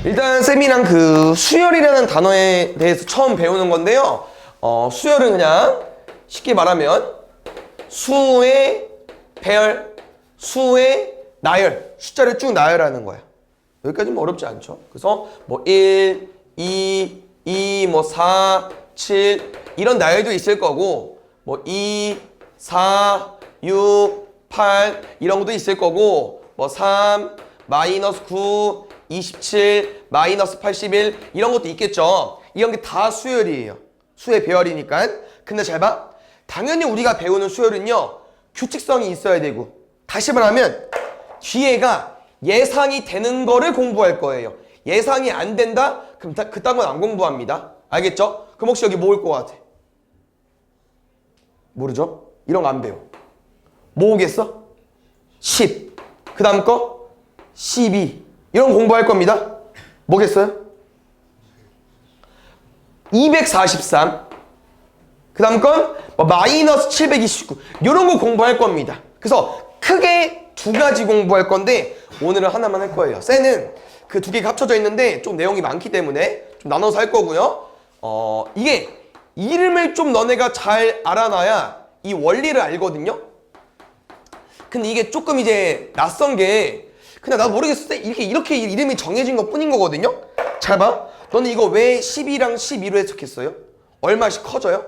일단 쌤이랑 그 수열이라는 단어에 대해서 처음 배우는 건데요. 수열은 그냥 쉽게 말하면 수의 배열, 수의 나열, 숫자를 쭉 나열하는 거야. 여기까지는 뭐 어렵지 않죠. 그래서 뭐 1, 2, 뭐 4, 7 이런 나열도 있을 거고 뭐 2, 4, 6, 8 이런 것도 있을 거고 뭐 3, 마이너스 9, 27, 마이너스 81 이런 것도 있겠죠. 이런 게 다 수열이에요. 수의 배열이니까. 근데 잘 봐. 당연히 우리가 배우는 수열은요. 규칙성이 있어야 되고 다시 말하면 뒤에가 예상이 되는 거를 공부할 거예요. 예상이 안 된다? 그럼 그딴 건 안 공부합니다. 알겠죠? 그럼 혹시 여기 뭐 올 것 같아? 모르죠? 이런 거 안 배워. 뭐 오겠어? 10. 그 다음 거? 12. 이런 거 공부할 겁니다. 뭐겠어요? 243. 그 다음 건 마이너스 729. 이런 거 공부할 겁니다. 그래서 크게 두 가지 공부할 건데 오늘은 하나만 할 거예요. 쌤은 그 두 개가 합쳐져 있는데 좀 내용이 많기 때문에 좀 나눠서 할 거고요. 이게 이름을 좀 너네가 잘 알아놔야 이 원리를 알거든요. 근데 이게 조금 이제 낯선 게 그냥 나도 모르겠어. 이렇게 이름이 정해진 것 뿐인 거거든요. 잘 봐. 너는 이거 왜 12랑 12로 해석했어요? 얼마씩 커져요?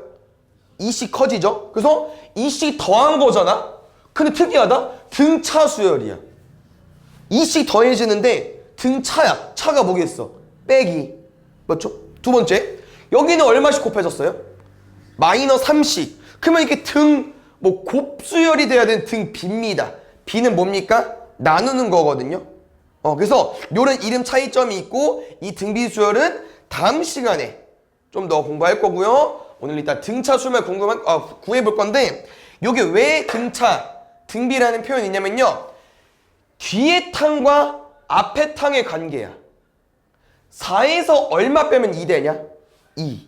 2씩 커지죠? 그래서 2씩 더한 거잖아? 근데 특이하다? 등차 수열이야. 2씩 더해지는데 등차야. 차가 뭐겠어? 빼기. 맞죠? 두 번째. 여기는 얼마씩 곱해졌어요? 마이너스 3씩. 그러면 이렇게 곱수열이 돼야 되는 등 B입니다. B는 뭡니까? 나누는 거거든요. 그래서 요런 이름 차이점이 있고 이 등비 수열은 다음 시간에 좀 더 공부할 거고요. 오늘 일단 등차 수열 구해볼 건데 요게 왜 등비라는 표현이 있냐면요. 뒤에 탕과 앞에 탕의 관계야. 4에서 얼마 빼면 2 되냐? 2.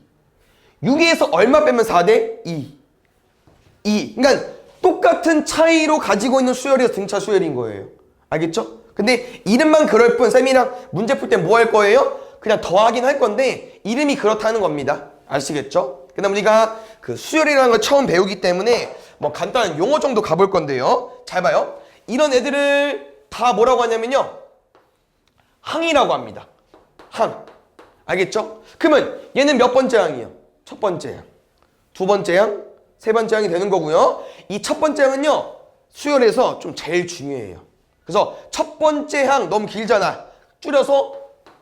6에서 얼마 빼면 4 돼? 2. 그러니까 똑같은 차이로 가지고 있는 수열이어서 등차 수열인 거예요. 알겠죠? 근데 이름만 그럴 뿐 쌤이랑 문제 풀 때 뭐 할 거예요? 그냥 더하긴 할 건데 이름이 그렇다는 겁니다. 아시겠죠? 그다음 우리가 그 수열이라는 걸 처음 배우기 때문에 뭐 간단한 용어 정도 가볼 건데요. 잘 봐요. 이런 애들을 다 뭐라고 하냐면요. 항이라고 합니다. 항. 알겠죠? 그러면 얘는 몇 번째 항이에요? 첫 번째 항. 두 번째 항, 세 번째 항이 되는 거고요. 이 첫 번째 항은요. 수열에서 좀 제일 중요해요. 그래서 첫 번째 항 너무 길잖아. 줄여서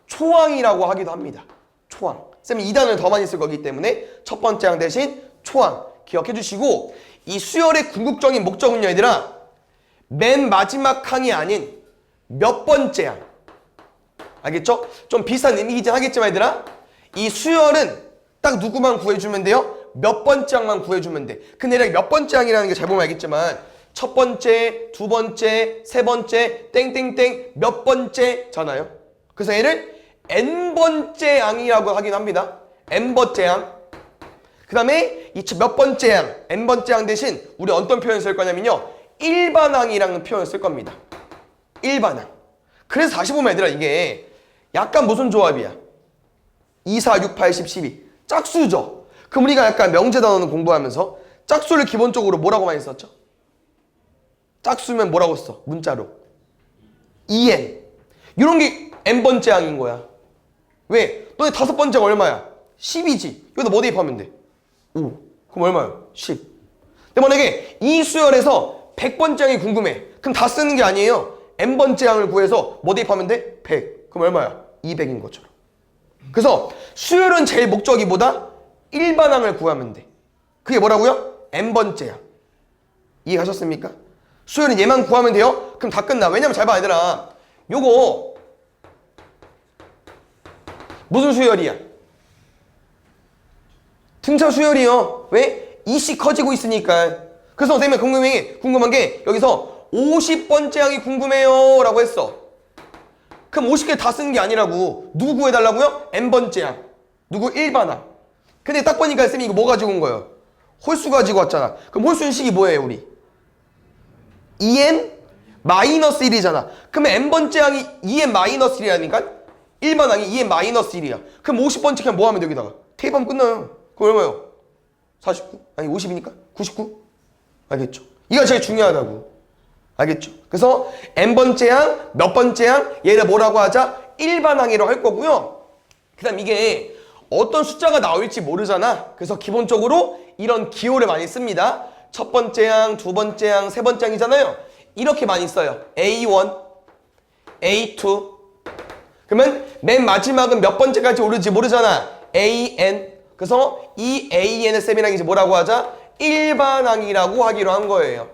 초항이라고 하기도 합니다. 초항. 쌤이 2단을 더 많이 쓸 거기 때문에 첫 번째 항 대신 초항 기억해 주시고 이 수열의 궁극적인 목적은요 얘들아 맨 마지막 항이 아닌 몇 번째 항. 알겠죠? 좀 비슷한 의미이긴 하겠지만 얘들아 이 수열은 딱 누구만 구해주면 돼요? 몇 번째 항만 구해주면 돼. 근데 얘들아 몇 번째 항이라는 게 잘 보면 알겠지만 첫 번째, 두 번째, 세 번째, 땡땡땡 몇 번째잖아요. 그래서 얘를 n번째 항이라고 하긴 합니다. n번째 항. 그 다음에 이 몇 번째 항, n번째 항 대신 우리 어떤 표현 쓸 거냐면요. 일반항이라는 표현을 쓸 겁니다. 일반항. 그래서 다시 보면 얘들아 이게 약간 무슨 조합이야? 2, 4, 6, 8, 10, 12. 짝수죠. 그럼 우리가 약간 명제 단어는 공부하면서 짝수를 기본적으로 뭐라고 많이 썼죠? 짝수면 뭐라고 써? 문자로. 2n. 이런 게 n번째 항인 거야. 왜? 너네 다섯 번째가 얼마야? 10이지. 여기다 뭐 대입하면 돼? 5. 그럼 얼마야? 10. 근데 만약에 이 수열에서 100번째 항이 궁금해. 그럼 다 쓰는 게 아니에요. n번째 항을 구해서 뭐 대입하면 돼? 100. 그럼 얼마야? 200인 것처럼. 그래서 수열은 제일 목적이보다 일반항을 구하면 돼. 그게 뭐라고요? n번째 항. 이해가셨습니까? 수열은 얘만 구하면 돼요? 그럼 다 끝나. 왜냐면 잘 봐 얘들아. 요거 무슨 수열이야? 등차 수열이요. 왜? 2씩 커지고 있으니까. 그래서 선생님이 궁금한 게 여기서 50번째 항이 궁금해요 라고 했어. 그럼 50개 다 쓰는 게 아니라고. 누구 구해달라고요? n번째 항. 누구? 일반항. 근데 딱 보니까 선생님이 이거 뭐 가지고 온 거예요? 홀수 가지고 왔잖아. 그럼 홀수는 식이 뭐예요 우리? 2n 마이너스 1이잖아. 그러면 n번째 항이 2n 마이너스 1이라니까 일반항이 2n 마이너스 1이야. 그럼 50번째 그냥 뭐 하면 돼, 여기다가? 대입하면 끝나요. 그럼 얼마예요? 49? 아니 50이니까? 99? 알겠죠? 이거 제일 중요하다고. 알겠죠? 그래서 n번째 항, 몇 번째 항, 얘를 뭐라고 하자? 일반항이라고 할 거고요. 그 다음 이게 어떤 숫자가 나올지 모르잖아. 그래서 기본적으로 이런 기호를 많이 씁니다. 첫 번째 항, 두 번째 항, 세 번째 항이잖아요. 이렇게 많이 써요. A1, A2. 그러면 맨 마지막은 몇 번째까지 오를지 모르잖아. AN. 그래서 이 AN을 쌤이랑 이제 뭐라고 하자? 일반항이라고 하기로 한 거예요.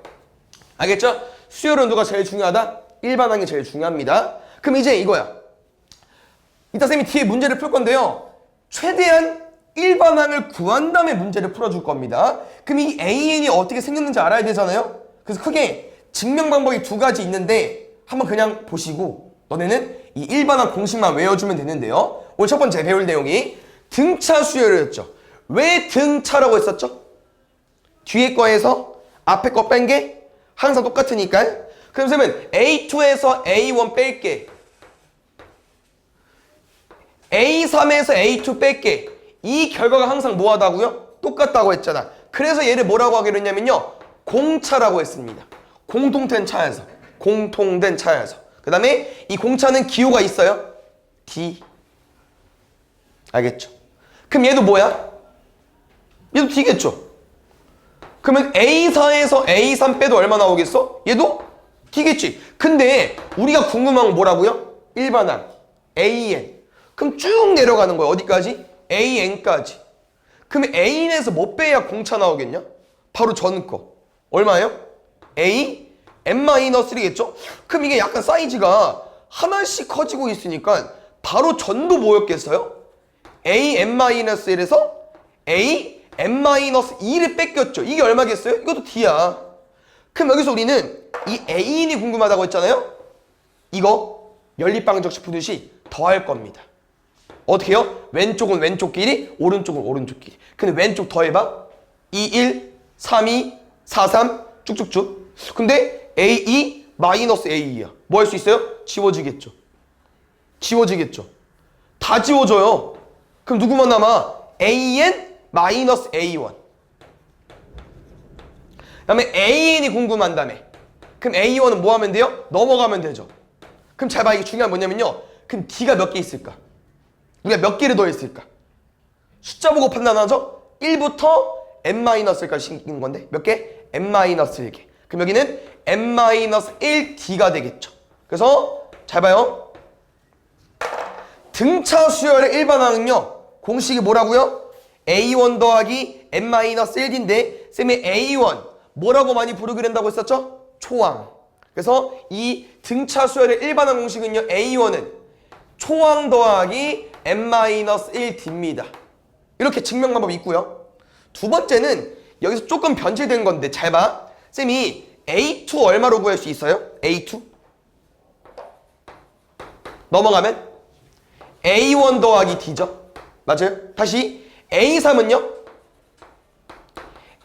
알겠죠? 수열은 누가 제일 중요하다? 일반항이 제일 중요합니다. 그럼 이제 이거야. 이따 쌤이 뒤에 문제를 풀 건데요. 최대한 일반항을 구한 다음에 문제를 풀어줄 겁니다. 그럼 이 AN이 어떻게 생겼는지 알아야 되잖아요. 그래서 크게 증명 방법이 두 가지 있는데 한번 그냥 보시고 너네는 이 일반항 공식만 외워주면 되는데요. 오늘 첫 번째 배울 내용이 등차 수열이었죠. 왜 등차라고 했었죠? 뒤에 거에서 앞에 거 뺀 게 항상 똑같으니까. 그럼 쌤은 A2에서 A1 뺄게. A3에서 A2 뺄게. 이 결과가 항상 뭐하다고요? 똑같다고 했잖아. 그래서 얘를 뭐라고 하기로 했냐면요. 공차라고 했습니다. 공통된 차에서. 공통된 차에서. 그 다음에 이 공차는 기호가 있어요. D. 알겠죠? 그럼 얘도 뭐야? 얘도 D겠죠? 그러면 A4에서 A3 빼도 얼마 나오겠어? 얘도 D겠지? 근데 우리가 궁금한 건 뭐라고요? 일반항. AN. 그럼 쭉 내려가는 거야. 어디까지? AN까지. 그럼 AN에서 뭐 빼야 공차 나오겠냐? 바로 전 거. 얼마예요? A n-3겠죠? 그럼 이게 약간 사이즈가 하나씩 커지고 있으니까 바로 전도 뭐였겠어요? a n-1에서 a n-2를 뺏겼죠. 이게 얼마겠어요? 이것도 D야. 그럼 여기서 우리는 이 A인이 궁금하다고 했잖아요? 이거 연립방정식 푸듯이 더할 겁니다. 어떻게 해요? 왼쪽은 왼쪽끼리, 오른쪽은 오른쪽끼리. 근데 왼쪽 더해봐. 2, 1, 3, 2, 4, 3 쭉쭉쭉. 근데 A2 마이너스 A2야. 뭐 할 수 있어요? 지워지겠죠. 지워지겠죠. 다 지워져요. 그럼 누구만 남아? AN 마이너스 A1. 그 다음에 AN이 궁금한다며. 그럼 A1은 뭐 하면 돼요? 넘어가면 되죠. 그럼 잘 봐. 이게 중요한 뭐냐면요. 그럼 D가 몇 개 있을까? 우리가 몇 개를 더했을까? 숫자 보고 판단하죠? 1부터 n-1까지 생긴 건데 몇 개? n-1개. 그럼 여기는 n-1D가 되겠죠. 그래서 잘 봐요. 등차 수열의 일반항은요. 공식이 뭐라고요? A1 더하기 n-1D인데 쌤이 A1 뭐라고 많이 부르기로 한다고 했었죠? 초항. 그래서 이 등차 수열의 일반항 공식은요. A1은 초항 더하기 n-1D입니다. 이렇게 증명 방법이 있고요. 두 번째는 여기서 조금 변질된 건데 잘 봐. 쌤이 A2 얼마로 구할 수 있어요? A2? 넘어가면 A1 더하기 D죠. 맞아요? 다시 A3은요?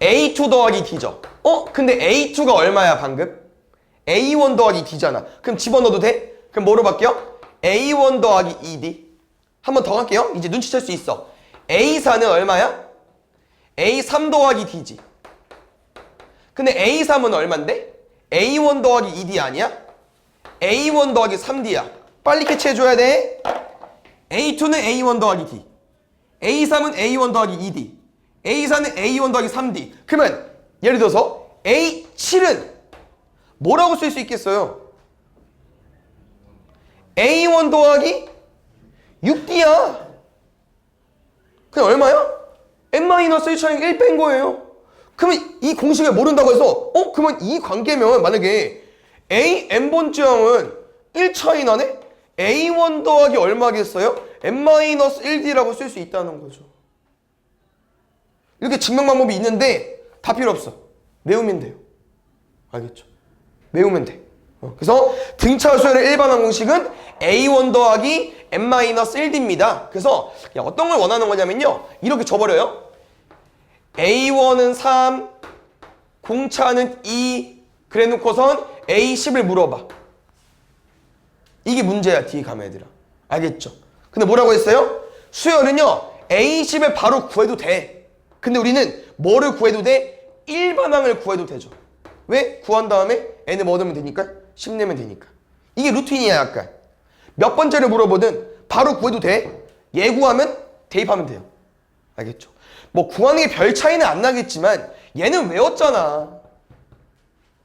A2 더하기 D죠. 근데 A2가 얼마야 방금? A1 더하기 D잖아. 그럼 집어넣어도 돼? 그럼 뭐로 바뀌어? A1 더하기 2D. 한 번 더 갈게요. 이제 눈치챌 수 있어. A4는 얼마야? A3 더하기 D지. 근데 A3은 얼만데? A1 더하기 2D 아니야? A1 더하기 3D야. 빨리 캐치해줘야 돼. A2는 A1 더하기 D. A3은 A1 더하기 2D. A4는 A1 더하기 3D. 그러면 예를 들어서 A7은 뭐라고 쓸 수 있겠어요? A1 더하기 6D야. 그냥 얼마야? n-1차이 1 뺀 거예요. 그러면 이 공식을 모른다고 해서 그러면 이 관계면 만약에 A n번째 항은 1차이 나네? A1 더하기 얼마겠어요? n-1D라고 쓸 수 있다는 거죠. 이렇게 증명 방법이 있는데 다 필요 없어. 외우면 돼요. 알겠죠? 외우면 돼. 그래서 등차 수열의 일반항 공식은 A1 더하기 n-1D입니다. 그래서 어떤 걸 원하는 거냐면요. 이렇게 줘버려요. A1은 3, 공차는 2, 그래 놓고선 A10을 물어봐. 이게 문제야, 뒤에 가면 얘들아. 알겠죠? 근데 뭐라고 했어요? 수열은요 A10을 바로 구해도 돼. 근데 우리는 뭐를 구해도 돼? 일반항을 구해도 되죠. 왜? 구한 다음에 n을 뭐 넣으면 되니까? 10 내면 되니까. 이게 루틴이야 약간. 몇 번째를 물어보든 바로 구해도 돼. 예구하면 대입하면 돼요. 알겠죠? 뭐 구하는 게 별 차이는 안 나겠지만 얘는 외웠잖아.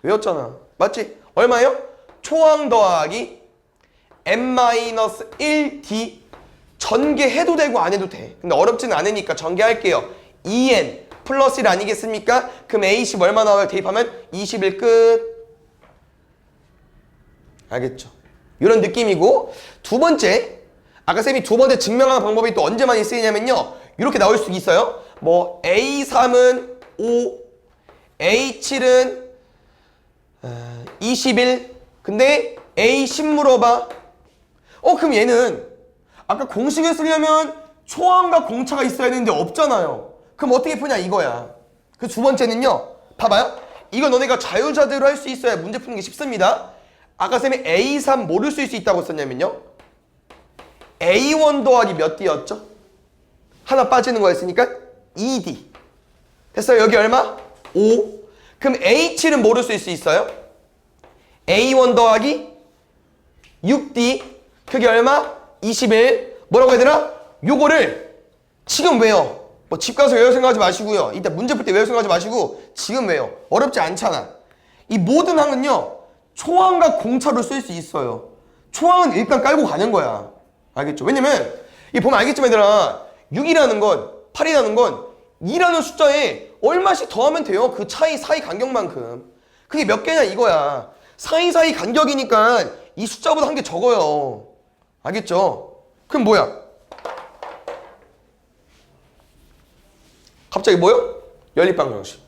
외웠잖아. 맞지? 얼마예요? 초항 더하기 n-1d 전개해도 되고 안 해도 돼. 근데 어렵지는 않으니까 전개할게요. 2n 플러스 1 아니겠습니까? 그럼 A10 얼마 나와요? 대입하면 21 끝. 알겠죠? 이런 느낌이고, 두 번째, 아까 쌤이 두 번째 증명하는 방법이 또 언제 많이 쓰이냐면요, 이렇게 나올 수 있어요. 뭐 A3은 5, A7은 21. 근데 A10 물어봐. 그럼 얘는 아까 공식을 쓰려면 초항과 공차가 있어야 되는데 없잖아요. 그럼 어떻게 푸냐 이거야. 그 두 번째는요, 봐봐요. 이거 너네가 자유자재로 할 수 있어야 문제 푸는 게 쉽습니다. 아까 쌤이 A3 뭐를 쓸 수 있다고 썼냐면요, A1 더하기 몇 D였죠? 하나 빠지는 거였으니까 2D. 됐어요? 여기 얼마? 5. 그럼 A7은 뭐를 쓸 수 있어요? A1 더하기 6D. 그게 얼마? 21. 뭐라고 해야 되나? 요거를 지금 외워. 뭐 집 가서 외울 생각하지 마시고요. 이따 문제 풀 때 외울 생각하지 마시고 지금 외워. 어렵지 않잖아. 이 모든 항은요, 초항과 공차로 쓸 수 있어요. 초항은 일단 깔고 가는 거야. 알겠죠? 왜냐면 이 보면 알겠지만 얘들아, 6이라는 건, 8이라는 건 2라는 숫자에 얼마씩 더하면 돼요. 그 차이 사이 간격만큼. 그게 몇 개냐 이거야. 사이 간격이니까 이 숫자보다 한 개 적어요. 알겠죠? 그럼 뭐야? 갑자기 뭐요? 연립방정식.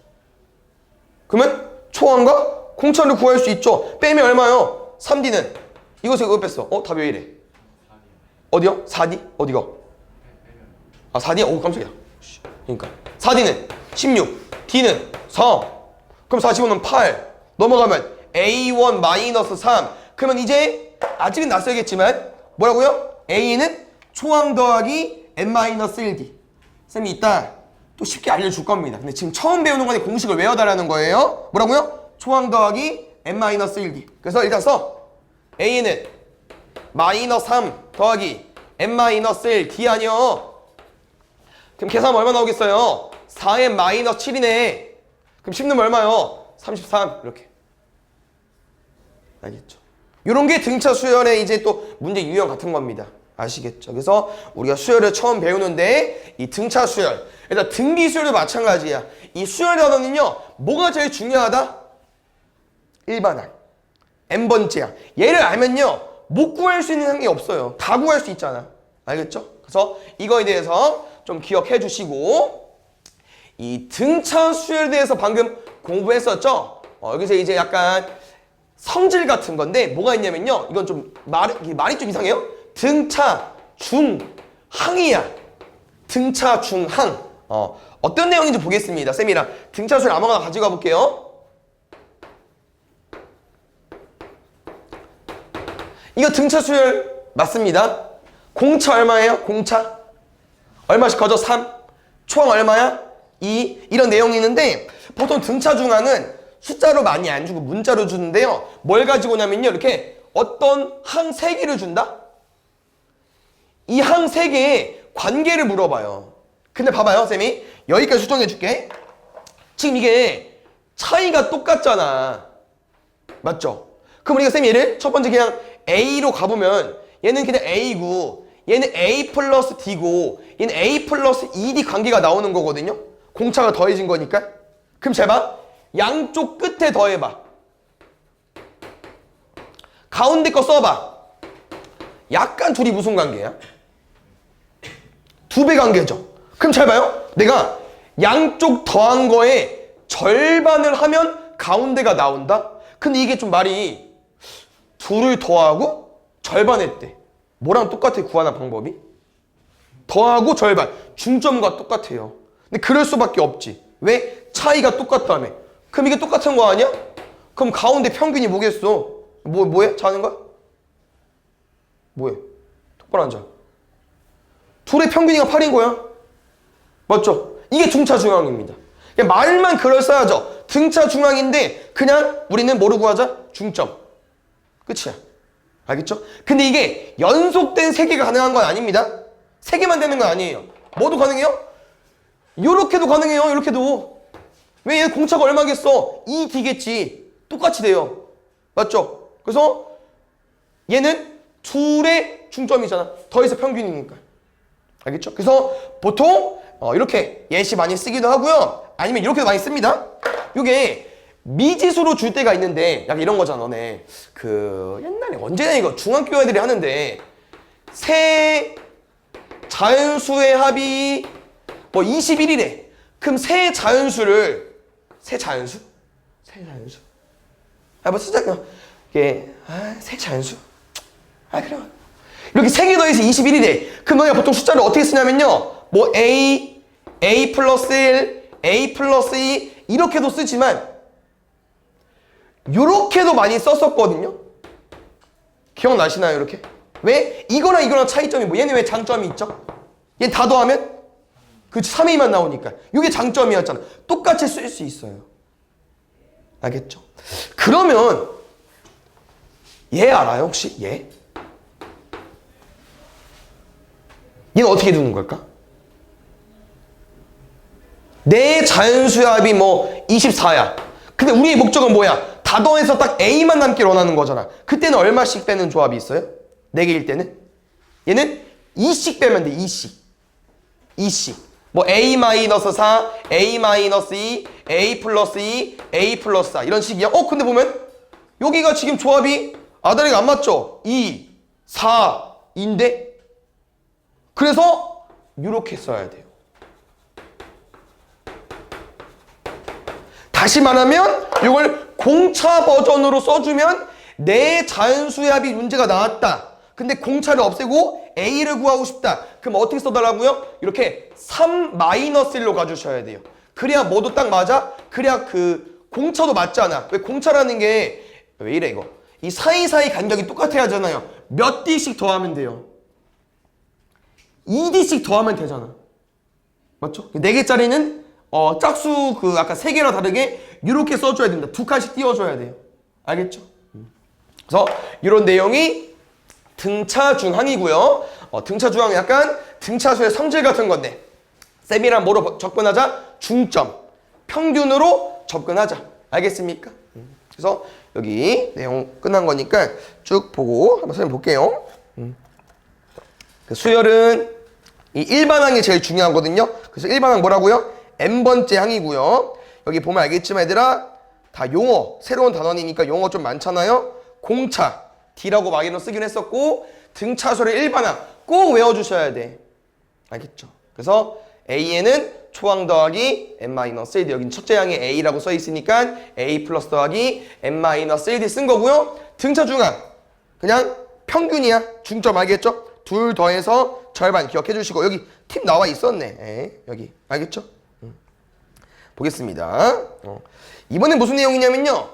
그러면 초항과 공차를 구할 수 있죠. 빼면 얼마요? 3D는 이것에 그거 뺐어. 답이 왜 이래? 어디요? 4D? 어디가? 4D야? 오 깜짝이야. 그러니까 4D는 16, D는 4. 그럼 45는 8. 넘어가면 A1-3. 그러면 이제 아직은 낯설겠지만 뭐라고요? A는 초항 더하기 n-1d. 쌤이 이따 또 쉽게 알려줄 겁니다. 근데 지금 처음 배우는 거니 공식을 외워달라는 거예요. 뭐라고요? 초항 더하기 n-1d. 그래서 일단 써. A는 -3 더하기 n-1d 아니요. 그럼 계산하면 얼마 나오겠어요? 4n -7이네. 그럼 10는 얼마요? 33. 이렇게. 알겠죠? 이런 게 등차 수열의 이제 또 문제 유형 같은 겁니다. 아시겠죠? 그래서 우리가 수열을 처음 배우는데 이 등차 수열, 일단 등비 수열도 마찬가지야. 이 수열 단어는요, 뭐가 제일 중요하다? 일반항. n번째야. 얘를 알면요, 못 구할 수 있는 항이 없어요. 다 구할 수 있잖아. 알겠죠? 그래서 이거에 대해서 좀 기억해 주시고, 이 등차 수열에 대해서 방금 공부했었죠? 여기서 이제 약간 성질 같은 건데 뭐가 있냐면요, 이건 좀 말이 좀 이상해요. 등차 중항이야. 등차 중항. 어떤 내용인지 보겠습니다. 쌤이랑 등차 수열 아무거나 가지고 가볼게요. 이거 등차 수열 맞습니다. 공차 얼마예요? 공차 얼마씩 거저 3. 초항 얼마야? 2. 이런 내용이 있는데 보통 등차 중항은 숫자로 많이 안 주고 문자로 주는데요, 뭘 가지고 오냐면요, 이렇게 어떤 항 3개를 준다? 이 항 3개의 관계를 물어봐요. 근데 봐봐요, 쌤이 여기까지 수정해 줄게. 지금 이게 차이가 똑같잖아. 맞죠? 그럼 우리가 쌤이 얘를 첫 번째 그냥 A로 가보면 얘는 그냥 A고 얘는 A 플러스 D고 얘는 A 플러스 2D 관계가 나오는 거거든요. 공차가 더해진 거니까. 그럼 잘 봐. 양쪽 끝에 더해봐. 가운데 거 써봐. 약간 둘이 무슨 관계야? 2배 관계죠. 그럼 잘 봐요. 내가 양쪽 더한 거에 절반을 하면 가운데가 나온다? 근데 이게 좀 말이, 둘을 더하고 절반했대. 뭐랑 똑같아 구하는 방법이? 더하고 절반. 중점과 똑같아요. 근데 그럴 수밖에 없지. 왜? 차이가 똑같다며. 그럼 이게 똑같은 거 아니야? 그럼 가운데 평균이 뭐겠어? 뭐해? 자는 거야? 뭐해? 똑바로 앉아. 둘의 평균이가 8인 거야. 맞죠? 이게 등차 중앙입니다. 그냥 말만 그럴싸하죠. 등차 중앙인데 그냥 우리는 뭐로 구하자? 중점. 끝이야. 알겠죠? 근데 이게 연속된 3개가 가능한 건 아닙니다. 3개만 되는 건 아니에요. 뭐도 가능해요? 요렇게도 가능해요. 요렇게도. 왜 얘 공차가 얼마겠어? 2D겠지. 똑같이 돼요. 맞죠? 그래서 얘는 둘의 중점이잖아. 더해서 평균이니까. 알겠죠? 그래서 보통 이렇게 예시 많이 쓰기도 하고요. 아니면 이렇게도 많이 씁니다. 이게 미지수로 줄 때가 있는데 약간 이런 거잖아. 너네 그 옛날에 언제나 이거 중학교 애들이 하는데 세 자연수의 합이 뭐 21이래. 그럼 세 자연수를 세 자연수? 뭐 쓰자. 이게 세 자연수. 그래. 이렇게 3개 더해서 21이래. 그럼 너희가 보통 숫자를 어떻게 쓰냐면요. 뭐 A 플러스 1, A 플러스 2 이렇게도 쓰지만 요렇게도 많이 썼었거든요. 기억나시나요? 이렇게? 왜? 이거랑 차이점이 뭐 얘는 왜 장점이 있죠? 얘는 다 더하면 그 3A만 나오니까 이게 장점이었잖아. 똑같이 쓸 수 있어요. 알겠죠? 그러면 얘 알아요? 혹시 얘? 얘는 어떻게 두는 걸까? 내 자연수의 합이 뭐 24야. 근데 우리의 목적은 뭐야? 다 더해서 딱 A만 남길 원하는 거잖아. 그때는 얼마씩 빼는 조합이 있어요? 4개일 때는? 얘는 2씩 빼면 돼. 2씩. 뭐 A-4, A-2, A 플러스 2, A 플러스 4 이런 식이야. 근데 보면 여기가 지금 조합이 아다리가 안 맞죠? 2, 4인데 그래서 이렇게 써야 돼요. 다시 말하면 이걸 공차 버전으로 써주면 내 자연수의 합이 문제가 나왔다. 근데 공차를 없애고 A를 구하고 싶다. 그럼 어떻게 써달라고요? 이렇게 3-1로 가주셔야 돼요. 그래야 뭐도 딱 맞아? 그래야 그 공차도 맞잖아. 왜 공차라는 게 왜 이래 이거? 이 사이사이 간격이 똑같아야 하잖아요. 몇 D씩 더하면 돼요. 2D씩 더하면 되잖아. 맞죠? 4개짜리는 짝수 그 아까 3개랑 다르게 이렇게 써줘야 됩니다. 2칸씩 띄워줘야 돼요. 알겠죠? 그래서 이런 내용이 등차중항이고요. 등차중항은 약간 등차수의 성질 같은 건데 쌤이랑 뭐로 접근하자? 중점, 평균으로 접근하자. 알겠습니까? 그래서 여기 내용 끝난 거니까 쭉 보고 한번 선생님 볼게요. 그 수열은 이 일반항이 제일 중요하거든요. 그래서 일반항 뭐라고요? n번째 항이고요. 여기 보면 알겠지만 얘들아 다 용어, 새로운 단원이니까 용어 좀 많잖아요. 공차, D라고 막이로 쓰긴 했었고 등차수를 일반항 꼭 외워주셔야 돼. 알겠죠? 그래서 A에는 초항 더하기 n-1d 여긴 첫째 항에 A라고 써있으니까 A 플러스 더하기 n-1d 쓴 거고요. 등차중항 그냥 평균이야. 중점 알겠죠? 둘 더해서 절반 기억해 주시고 여기 팁 나와 있었네. 여기 알겠죠? 보겠습니다. 이번엔 무슨 내용이냐면요.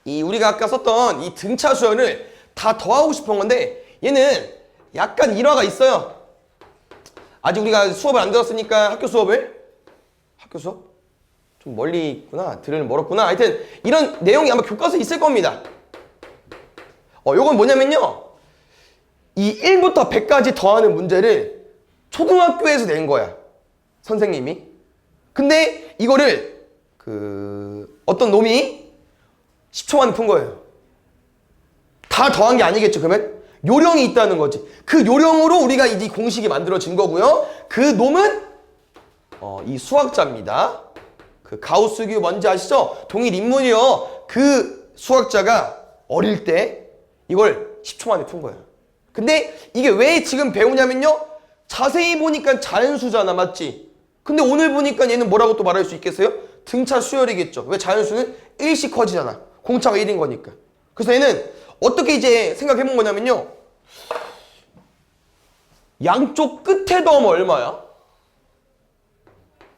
이 우리가 아까 썼던 이 등차 수열을 다 더하고 싶은 건데 얘는 약간 일화가 있어요. 아직 우리가 수업을 안 들었으니까 학교 수업을 학교 수업? 좀 멀리 있구나. 들으면 멀었구나. 하여튼 이런 내용이 아마 교과서에 있을 겁니다. 요건 뭐냐면요. 이 1부터 100까지 더하는 문제를 초등학교에서 낸 거야. 선생님이. 근데 이거를 어떤 놈이 10초 만에 푼 거예요. 다 더한 게 아니겠죠. 그러면 요령이 있다는 거지. 그 요령으로 우리가 이 공식이 만들어진 거고요. 그 놈은 이 수학자입니다. 그 가우스규 뭔지 아시죠? 동일 인물이요. 그 수학자가 어릴 때 이걸 10초 만에 푼 거예요. 근데 이게 왜 지금 배우냐면요. 자세히 보니까 자연수잖아. 맞지? 근데 오늘 보니까 얘는 뭐라고 또 말할 수 있겠어요? 등차 수열이겠죠. 왜 자연수는 1씩 커지잖아. 공차가 1인 거니까. 그래서 얘는 어떻게 이제 생각해본 거냐면요. 양쪽 끝에 더하면 얼마야?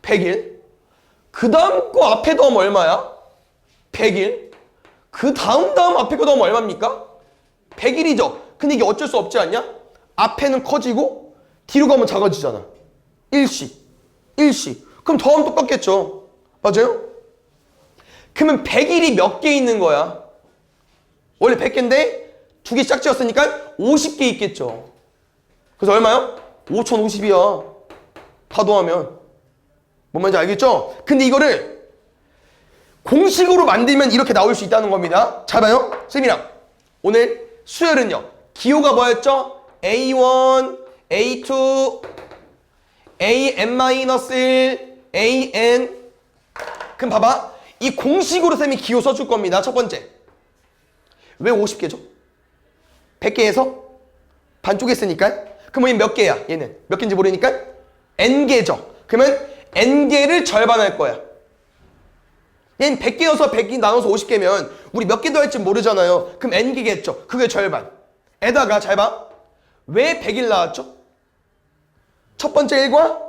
100일. 그 다음 거 앞에 더하면 얼마야? 100일. 그 다음 앞에 거 더하면 얼마입니까? 100일이죠. 근데 이게 어쩔 수 없지 않냐? 앞에는 커지고 뒤로 가면 작아지잖아. 일씩. 그럼 더하면 똑같겠죠. 맞아요? 그러면 100일이 몇 개 있는 거야? 원래 100개인데 2개 짝지었으니까 50개 있겠죠. 그래서 얼마요? 5050이야. 다 더하면. 뭔 말인지 알겠죠? 근데 이거를 공식으로 만들면 이렇게 나올 수 있다는 겁니다. 잘 봐요. 쌤이랑 오늘 수열은요. 기호가 뭐였죠? A1, A2, AN-1, AN. 그럼 봐봐. 이 공식으로 쌤이 기호 써줄 겁니다. 첫 번째. 왜 50개죠? 100개에서 반쪽에 쓰니까. 그럼 얘는 몇 개야? 얘는 몇 개인지 모르니까 N개죠. 그러면 N개를 절반할 거야. 얘는 100개여서 100이 나눠서 50개면 우리 몇 개 더 할지 모르잖아요. 그럼 N개겠죠. 그게 절반. 에다가 잘 봐. 왜 100일 나왔죠? 첫 번째 1과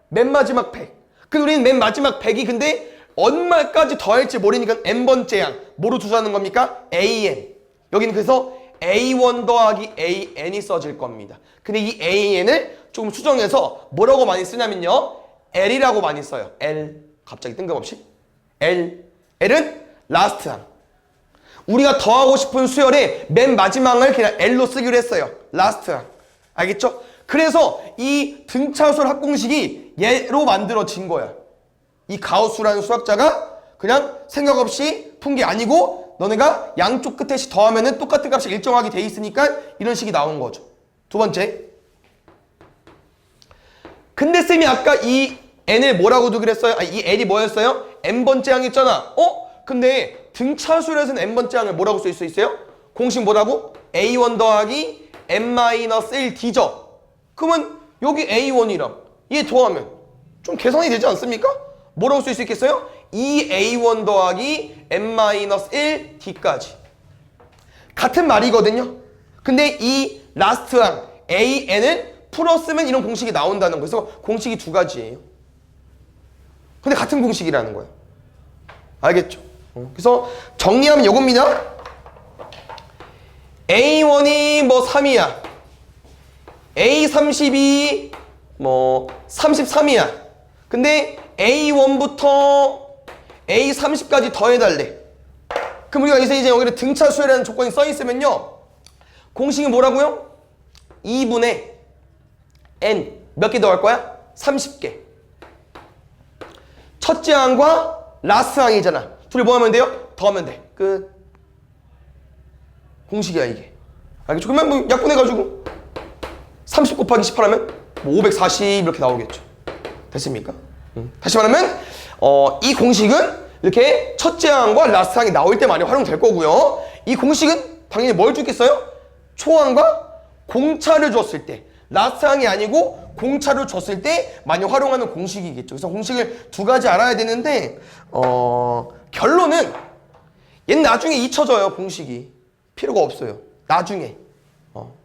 맨 마지막 100. 근데 우리는 맨 마지막 100이 근데 얼마까지 더할지 모르니까 N번째 양. 뭐로 두자는 겁니까? AN. 여기는 그래서 A1 더하기 AN이 써질 겁니다. 근데 이 AN을 조금 수정해서 뭐라고 많이 쓰냐면요. L이라고 많이 써요. L. 갑자기 뜬금없이. L은 라스트 항. 우리가 더하고 싶은 수열의 맨 마지막을 그냥 L로 쓰기로 했어요. 라스트 항. 알겠죠? 그래서 이 등차수열 합공식이 얘로 만들어진 거야. 이 가우스라는 수학자가 그냥 생각 없이 푼 게 아니고 너네가 양쪽 끝에씩 더하면은 똑같은 값이 일정하게 돼 있으니까 이런 식이 나온 거죠. 두 번째. 근데 쌤이 아까 이 n을 뭐라고 두기로 했어요? 이 n이 뭐였어요? n번째 항이었잖아. 근데 등차수열에서는 n번째 항을 뭐라고 쓸 수 있어요? 공식 뭐라고? a1 더하기 n-1d죠. 그러면 여기 a1이랑 얘 더하면 좀 계산이 되지 않습니까? 뭐라고 쓸 수 있겠어요? 2a1 더하기 n-1d까지. 같은 말이거든요. 근데 이 라스트 항 an을 풀었으면 이런 공식이 나온다는 거예요. 그래서 공식이 두 가지예요. 근데 같은 공식이라는 거예요. 알겠죠? 그래서 정리하면 요겁니다. A1이 뭐 3이야. A32 뭐 33이야. 근데 A1부터 A30까지 더해달래. 그럼 우리가 이제 여기를 등차 수열이라는 조건이 써있으면요. 공식이 뭐라고요? 2분의 N. 몇 개 더할 거야? 30개. 첫째 항과 라스트 항이잖아. 둘이 뭐 하면 돼요? 더하면 돼. 끝. 공식이야 이게. 알겠죠? 그러면 뭐 약분해가지고 30 곱하기 18 하면 뭐 540 이렇게 나오겠죠. 됐습니까? 다시 말하면 이 공식은 이렇게 첫째 항과 라스트 항이 나올 때 많이 활용될 거고요. 이 공식은 당연히 뭘 주겠어요? 초항과 공차를 줬을 때. 라스트 항이 아니고 공차를 줬을 때 많이 활용하는 공식이겠죠. 그래서 공식을 두 가지 알아야 되는데 결론은 얘는 나중에 잊혀져요. 공식이 필요가 없어요. 나중에.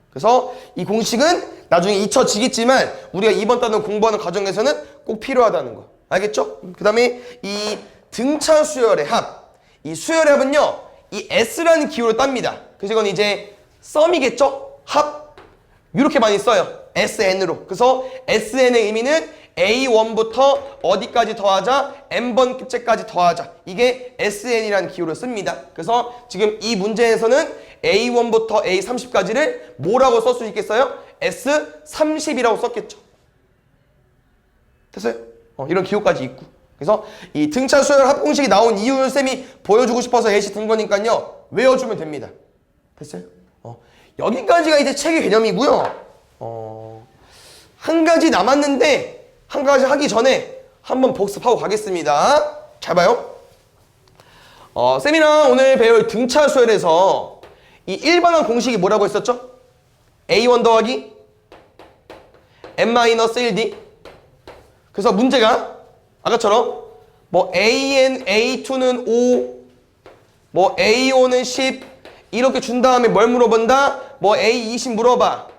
그래서 이 공식은 나중에 잊혀지겠지만 우리가 이번 단원 공부하는 과정에서는 꼭 필요하다는 거. 알겠죠? 그 다음에 이 등차 수열의 합. 이 수열의 합은요. 이 S라는 기호를 땁니다. 그래서 이건 이제 썸이겠죠? 합. 이렇게 많이 써요. SN으로. 그래서 SN의 의미는 A1부터 어디까지 더하자? N번째까지 더하자. 이게 SN이라는 기호를 씁니다. 그래서 지금 이 문제에서는 A1부터 A30까지를 뭐라고 쓸 수 있겠어요? S30이라고 썼겠죠. 됐어요? 이런 기호까지 있고. 그래서 이 등차 수열 합공식이 나온 이유를 쌤이 보여주고 싶어서 예시 든 거니까요. 외워주면 됩니다. 됐어요? 여기까지가 이제 책의 개념이고요. 한 가지 남았는데 한 가지 하기 전에 한번 복습하고 가겠습니다. 잘 봐요. 쌤이랑 오늘 배울 등차 수열에서 이 일반항 공식이 뭐라고 했었죠? A1 더하기 n-1d. 그래서 문제가 아까처럼 뭐 AN, A2는 5, 뭐 A5는 10 이렇게 준 다음에 뭘 물어본다? 뭐 A20 물어봐.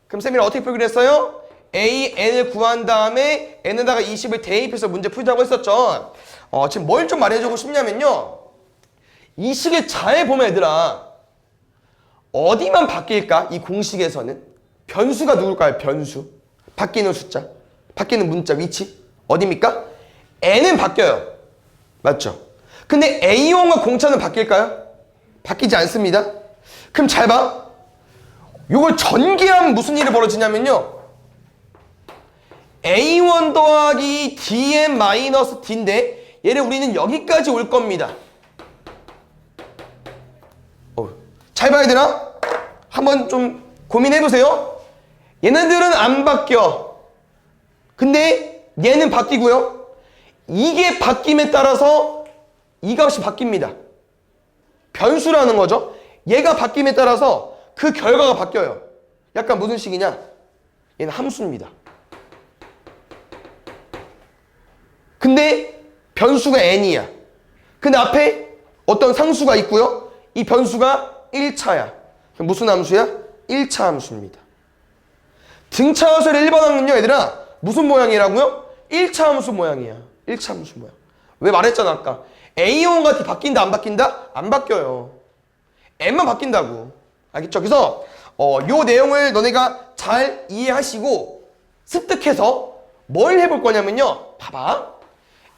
그럼 쌤이랑 어떻게 풀기로 했어요? AN을 구한 다음에 N에다가 20을 대입해서 문제 풀자고 했었죠. 지금 뭘 좀 말해주고 싶냐면요. 이 식을 잘 보면 얘들아 어디만 바뀔까? 이 공식에서는 변수가 누굴까요? 변수. 바뀌는 숫자, 바뀌는 문자 위치 어디입니까? n은 바뀌어요. 맞죠? 근데 A1과 공차는 바뀔까요? 바뀌지 않습니다. 그럼 잘 봐. 요걸 전개하면 무슨 일이 벌어지냐면요. A1 더하기 dn 마이너스 d인데 얘를 우리는 여기까지 올 겁니다. 잘 봐야 되나? 한번 좀 고민해보세요. 얘네들은 안 바뀌어. 근데 얘는 바뀌고요. 이게 바뀜에 따라서 이 값이 바뀝니다. 변수라는 거죠. 얘가 바뀜에 따라서 그 결과가 바뀌어요. 약간 무슨 식이냐? 얘는 함수입니다. 근데 변수가 n이야. 근데 앞에 어떤 상수가 있고요. 이 변수가 1차야. 무슨 함수야? 1차 함수입니다. 등차 함수의 1번 함수는요, 얘들아, 무슨 모양이라고요? 1차 함수 모양이야. 1차 함수 모양. 왜 말했잖아, 아까. A1과 D 바뀐다, 안 바뀐다? 안 바뀌어요. N만 바뀐다고. 알겠죠? 그래서, 요 내용을 너네가 잘 이해하시고, 습득해서 뭘 해볼 거냐면요. 봐봐.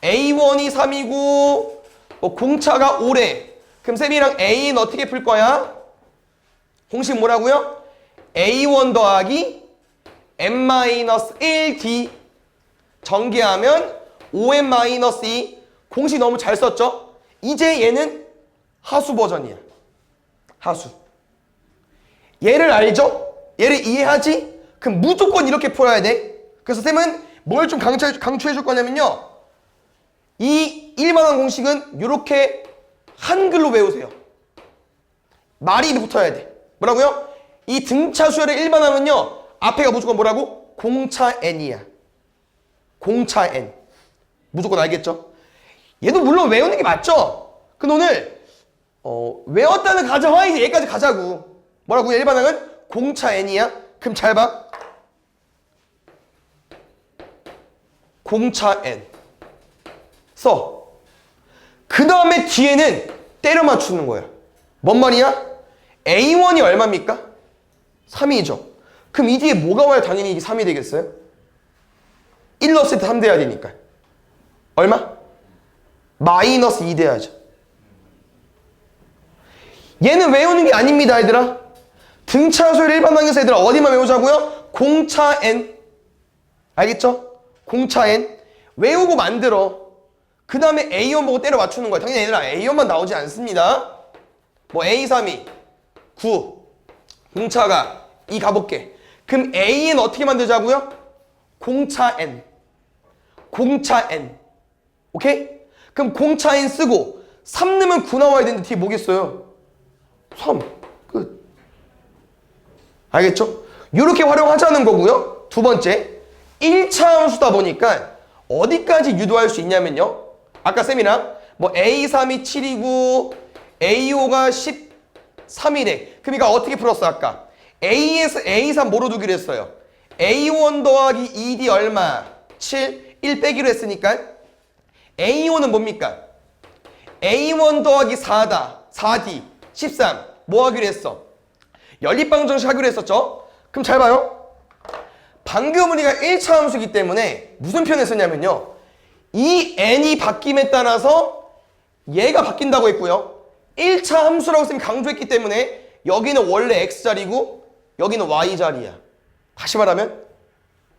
A1이 3이고, 공차가 5래. 그럼 쌤이랑 A는 어떻게 풀 거야? 공식 뭐라고요? A1 더하기 n-1d 전개하면 5n-2 공식 너무 잘 썼죠? 이제 얘는 하수 버전이야. 하수. 얘를 알죠? 얘를 이해하지? 그럼 무조건 이렇게 풀어야 돼. 그래서 쌤은 뭘 좀 강조해 줄 거냐면요. 이 일반항 공식은 이렇게 한글로 외우세요. 말이 붙어야 돼. 뭐라고요? 이 등차 수열의 일반항은요. 앞에가 무조건 뭐라고? 공차 n이야. 공차 n. 무조건 알겠죠? 얘도 물론 외우는 게 맞죠? 근데 오늘 외웠다는 가정하에 이제 얘까지 가자고. 뭐라고? 일반항은 공차 n이야. 그럼 잘 봐. 공차 n. 써. 그 다음에 뒤에는 때려 맞추는 거야. 뭔 말이야? A1이 얼마입니까? 3이죠. 그럼 이 뒤에 뭐가 와야 당연히 이게 3이 되겠어요? 1 넣었을 때 3 돼야 되니까. 얼마? 마이너스 2 돼야죠. 얘는 외우는 게 아닙니다, 얘들아. 등차 수열 일반항에서 얘들아 어디만 외우자고요? 공차 n. 알겠죠? 공차 n. 외우고 만들어. 그 다음에 A1 보고 때려 맞추는 거야. 당연히 얘들아 A1만 나오지 않습니다. 뭐 A3이 9. 공차가 2 가볼게. 그럼 A는 어떻게 만들자고요? 공차 n. 공차 n. 오케이? 그럼 공차 n 쓰고 3 넣으면 9 나와야 되는데 뒤에 뭐겠어요? 3. 끝. 알겠죠? 이렇게 활용하자는 거고요. 두 번째, 1차 함수다 보니까 어디까지 유도할 수 있냐면요. 아까 쌤이랑 뭐 A3이 7이고 A5가 13이래. 그러니까 어떻게 풀었어 아까? A에서 A3 뭐로 두기로 했어요? A1 더하기 2D 얼마? 7, 1 빼기로 했으니까 A1은 뭡니까? A1 더하기 4다. 4D, 13. 뭐 하기로 했어? 연립방정식 하기로 했었죠? 그럼 잘 봐요. 방금 우리가 1차 함수이기 때문에 무슨 표현을 썼냐면요. 이 n이 바뀜에 따라서 얘가 바뀐다고 했고요. 1차 함수라고 쌤이 강조했기 때문에 여기는 원래 x자리고 여기는 y자리야. 다시 말하면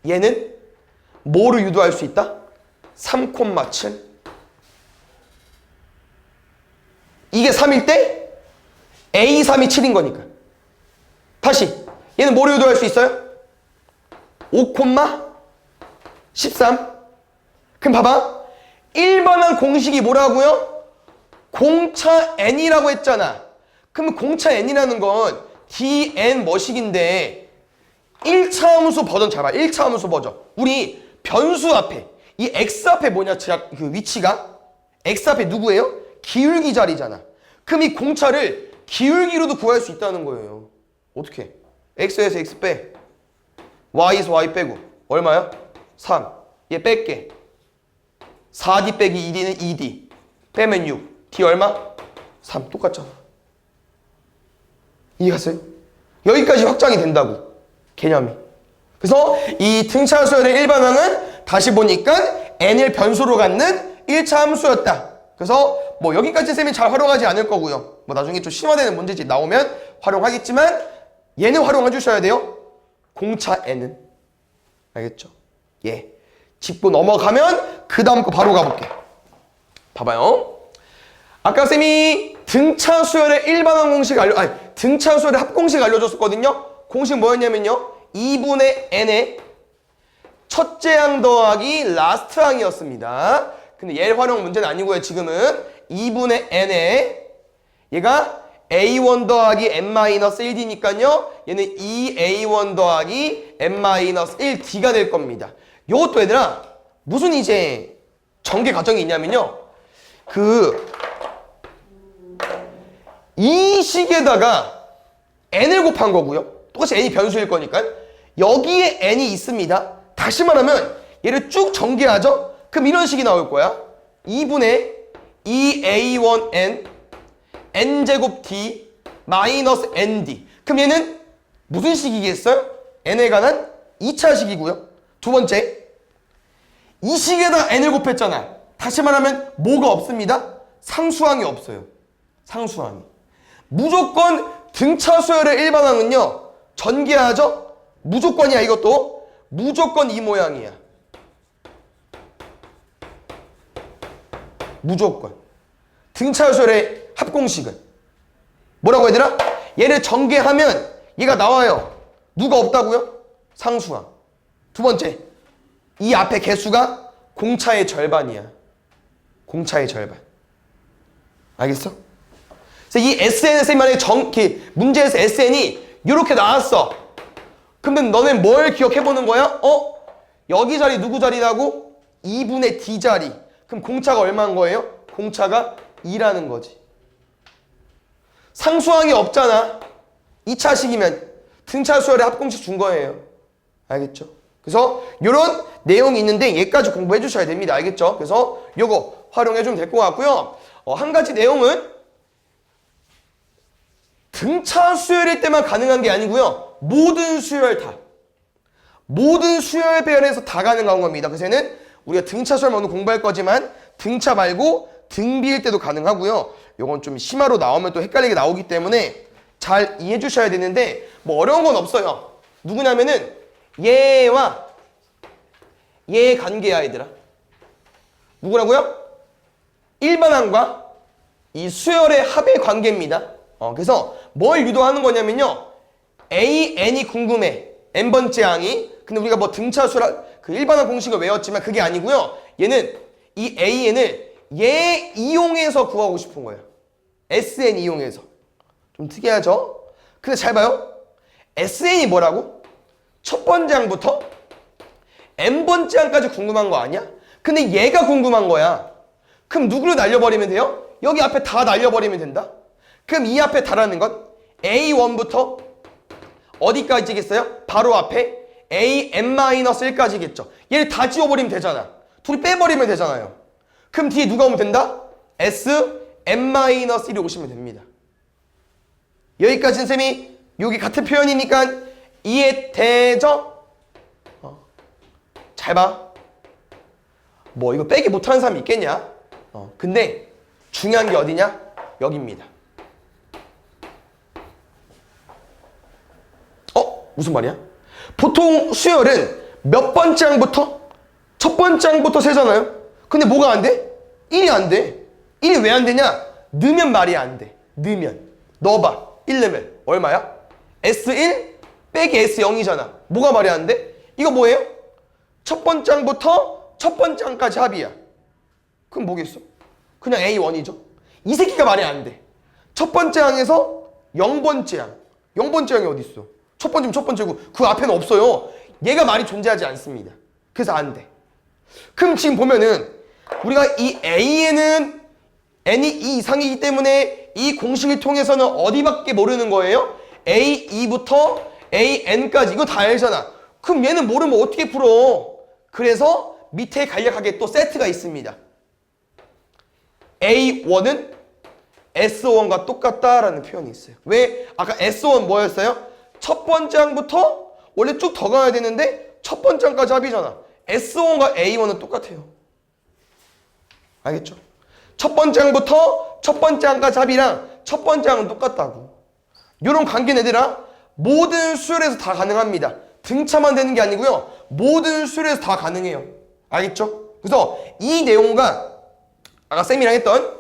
얘는 뭐를 유도할 수 있다? 3,7. 이게 3일 때 A3이 7인 거니까. 다시 얘는 뭐를 유도할 수 있어요? 5,13. 그럼 봐봐. 일반항 공식이 뭐라고요? 공차 n이라고 했잖아. 그러면 공차 n이라는 건 dn 뭐식인데 1차 함수 버전 잘 봐. 1차 함수 버전. 우리 변수 앞에 이 x 앞에 뭐냐? 그 위치가 x 앞에 누구예요? 기울기 자리잖아. 그럼 이 공차를 기울기로도 구할 수 있다는 거예요. 어떻게? x에서 x 빼. y에서 y 빼고 얼마야? 3. 얘 뺄게. 4D 빼기 2D는 2D. 빼면 6. D 얼마? 3. 똑같잖아. 이해갔어요? 여기까지 확장이 된다고. 개념이. 그래서 이 등차 수열의 일반항은 다시 보니까 n을 변수로 갖는 1차 함수였다. 그래서 뭐 여기까지 쌤이 잘 활용하지 않을 거고요. 뭐 나중에 좀 심화되는 문제집 나오면 활용하겠지만 얘는 활용해 주셔야 돼요. 공차 n은. 알겠죠? 예. 짚고 넘어가면 그 다음 거 바로 가볼게. 봐봐요. 아까 쌤이 등차 수열의 일반항 공식 등차 수열의 합공식 알려줬었거든요. 공식 뭐였냐면요. 2분의 n의 첫째 항 더하기 라스트 항이었습니다. 근데 얘 활용 문제는 아니고요. 지금은 2분의 n에 얘가 a1 더하기 n-1d니까요. 얘는 2a1 더하기 n-1d가 될 겁니다. 요것도 얘들아 무슨 이제 전개 과정이 있냐면요. 이 식에다가 n을 곱한 거고요. 똑같이 n이 변수일 거니까 여기에 n이 있습니다. 다시 말하면 얘를 쭉 전개하죠. 그럼 이런 식이 나올 거야. 2분의 2a1n n제곱 d 마이너스 nd. 그럼 얘는 무슨 식이겠어요? n에 관한 2차 식이고요. 두 번째, 이 식에다 n을 곱했잖아. 다시 말하면 뭐가 없습니다? 상수항이 없어요. 상수항이. 무조건 등차 수열의 일반항은요. 전개하죠? 무조건이야 이것도. 무조건 이 모양이야. 무조건. 등차 수열의 합공식은. 뭐라고 얘들아? 얘를 전개하면 얘가 나와요. 누가 없다고요? 상수항. 두 번째. 이 앞에 개수가 공차의 절반이야. 공차의 절반. 알겠어? 그래서 이 SN에서 만약에 문제에서 SN이 이렇게 나왔어. 그러면 너네 뭘 기억해보는 거야? 여기 자리 누구 자리라고? 2분의 D 자리. 그럼 공차가 얼마인 거예요? 공차가 2라는 거지. 상수항이 없잖아. 2차식이면 등차 수열의 합공식 준 거예요. 알겠죠? 그래서 이런 내용이 있는데 얘까지 공부해 주셔야 됩니다. 알겠죠? 그래서 요거 활용해 주면 될 것 같고요. 한 가지 내용은 등차 수열일 때만 가능한 게 아니고요. 모든 수열 다. 모든 수열 배열에서 다 가능한 겁니다. 그래서 얘는 우리가 등차 수열만 오늘 공부할 거지만 등차 말고 등비일 때도 가능하고요. 요건 좀 심화로 나오면 또 헷갈리게 나오기 때문에 잘 이해해 주셔야 되는데 뭐 어려운 건 없어요. 누구냐면은 얘와 얘의 관계야 얘들아. 누구라고요? 일반항과 이 수열의 합의 관계입니다. 그래서 뭘 유도하는 거냐면요. a, n이 궁금해. n번째 항이. 근데 우리가 뭐 등차수라 그 일반항 공식을 외웠지만 그게 아니고요. 얘는 이 a, n을 얘 이용해서 구하고 싶은 거예요. sn 이용해서. 좀 특이하죠? 근데 잘 봐요. sn이 뭐라고? 첫 번째 항부터 n번째 항까지 궁금한 거 아니야? 근데 얘가 궁금한 거야. 그럼 누구를 날려버리면 돼요? 여기 앞에 다 날려버리면 된다. 그럼 이 앞에 다라는 건 A1부터 어디까지겠어요? 바로 앞에 AN-1까지겠죠. 얘를 다 지워버리면 되잖아. 둘이 빼버리면 되잖아요. 그럼 뒤에 누가 오면 된다? SN-1이 오시면 됩니다. 여기까지는 쌤이 여기 같은 표현이니까 이해되죠? 잘 봐. 뭐 이거 빼기 못하는 사람이 있겠냐? 근데 중요한 게 어디냐? 여기입니다. 무슨 말이야? 보통 수열은 몇 번째 항부터? 첫 번째 항부터 세잖아요? 근데 뭐가 안 돼? 1이 안 돼. 1이 왜 안 되냐? 넣으면 말이 안 돼. 넣으면. 넣어봐. 1 넣으면 얼마야? S1 빼기 S0이잖아. 뭐가 말이 안 돼? 이거 뭐예요? 첫 번째 항부터 첫 번째 항까지 합이야. 그럼 뭐겠어? 그냥 A1이죠. 이 새끼가 말이 안 돼. 첫 번째 항에서 0번째 항. 0번째 항이 어디 있어? 첫 번째면 첫 번째고 그 앞에는 없어요. 얘가 말이 존재하지 않습니다. 그래서 안 돼. 그럼 지금 보면은 우리가 이 A에는 n이 2 이상이기 때문에 이 공식을 통해서는 어디밖에 모르는 거예요? A2부터 AN까지 이거 다 알잖아. 그럼 얘는 모르면 어떻게 풀어? 그래서 밑에 간략하게 또 세트가 있습니다. A1은 S1과 똑같다라는 표현이 있어요. 왜? 아까 S1 뭐였어요? 첫 번째 항부터 원래 쭉 더 가야 되는데 첫 번째 항까지 합이잖아. S1과 A1은 똑같아요. 알겠죠? 첫 번째 항부터 첫 번째 항까지 합이랑 첫 번째 항은 똑같다고. 이런 관계는 얘들아 모든 수열에서 다 가능합니다. 등차만 되는 게 아니고요. 모든 수열에서 다 가능해요. 알겠죠? 그래서 이 내용과 아까 쌤이랑 했던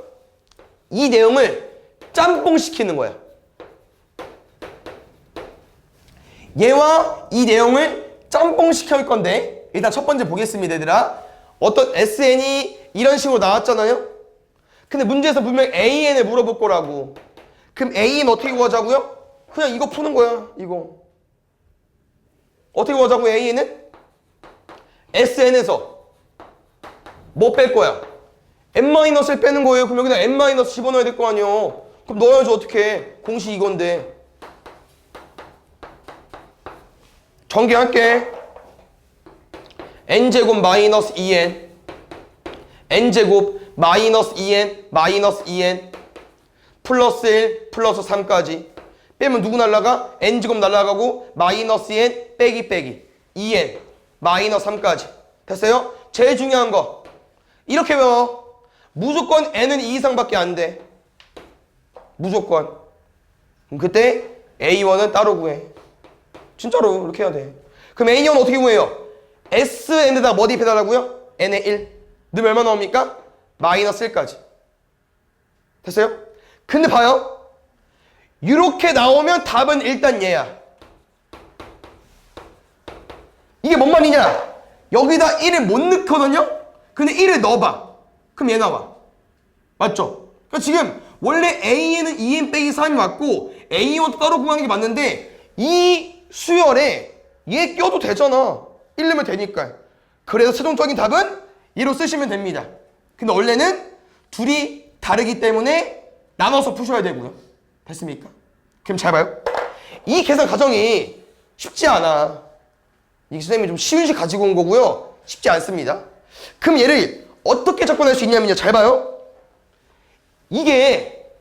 이 내용을 짬뽕시키는 거야. 얘와 이 내용을 짬뽕시킬 건데 일단 첫 번째 보겠습니다, 얘들아. 어떤 SN이 이런 식으로 나왔잖아요. 근데 문제에서 분명 AN을 물어볼 거라고. 그럼 AN 어떻게 구하자고요? 그냥 이거 푸는 거야, 이거. 어떻게 구하자고, AN은? SN에서 뭐 뺄 거야? N-을 빼는 거예요. 그럼 여기다 N- 집어넣어야 될 거 아니에요. 그럼 넣어야지 어떻게. 공식 이건데. 전개할게. n제곱 마이너스 2n n제곱 마이너스 2n 마이너스 2n 플러스 1 플러스 3까지 빼면 누구 날라가? n제곱 날라가고 마이너스 2n 빼기 2n 마이너스 3까지 됐어요? 제일 중요한 거 이렇게 외워. 무조건 n은 2 이상밖에 안 돼. 무조건. 그럼 그때 a1은 따로 구해. 진짜로 이렇게 해야 돼. 그럼 a1 어떻게 구해요? SN에다 뭐 대입해달라고요? n의 1 넣으면 얼마 나옵니까? 마이너스 1까지 됐어요? 근데 봐요. 이렇게 나오면 답은 일단 얘야. 이게 뭔 말이냐? 여기다 1을 못 넣거든요? 근데 1을 넣어봐. 그럼 얘 나와. 맞죠? 그러니까 지금 원래 A에는 2n 빼기 3이 맞고 A1도 따로 구하는 게 맞는데 이 수열에 얘 껴도 되잖아. 1 넣으면 되니까. 그래서 최종적인 답은 얘로 쓰시면 됩니다. 근데 원래는 둘이 다르기 때문에 나눠서 푸셔야 되고요. 됐습니까? 그럼 잘 봐요. 이 계산 과정이 쉽지 않아. 이 선생님이 좀 쉬운 식 가지고 온 거고요. 쉽지 않습니다. 그럼 얘를 어떻게 접근할 수 있냐면요. 잘 봐요. 이게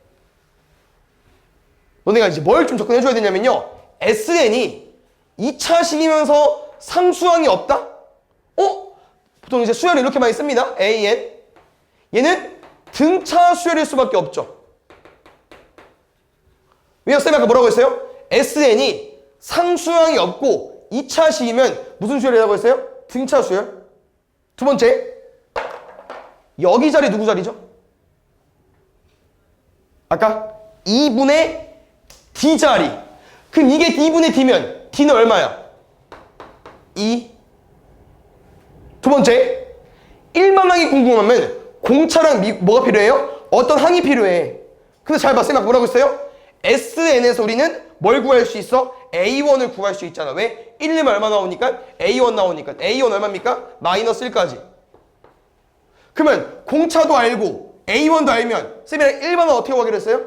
너네가 이제 뭘 좀 접근해줘야 되냐면요. SN이 2차식이면서 상수항이 없다? 보통 이제 수열을 이렇게 많이 씁니다. AN. 얘는 등차 수열일 수밖에 없죠. 왜요? 쌤이 아까 뭐라고 했어요? SN이 상수항이 없고 2차식이면 무슨 수열이라고 했어요? 등차 수열. 두 번째, 여기 자리 누구 자리죠? 아까 2분의 D 자리. 그럼 이게 2분의 D면 D는 얼마야? 2. 두 번째, 일반항이 궁금하면 공차랑 뭐가 필요해요? 어떤 항이 필요해. 근데 잘 봐, 쌤 아까 뭐라고 했어요? SN에서 우리는 뭘 구할 수 있어? A1을 구할 수 있잖아. 왜? 1은 얼마 나오니까? A1 나오니까. A1 얼마입니까? 마이너스 1까지. 그러면 공차도 알고 A1도 알면 쌤이랑 일반항 어떻게 구하기로 했어요?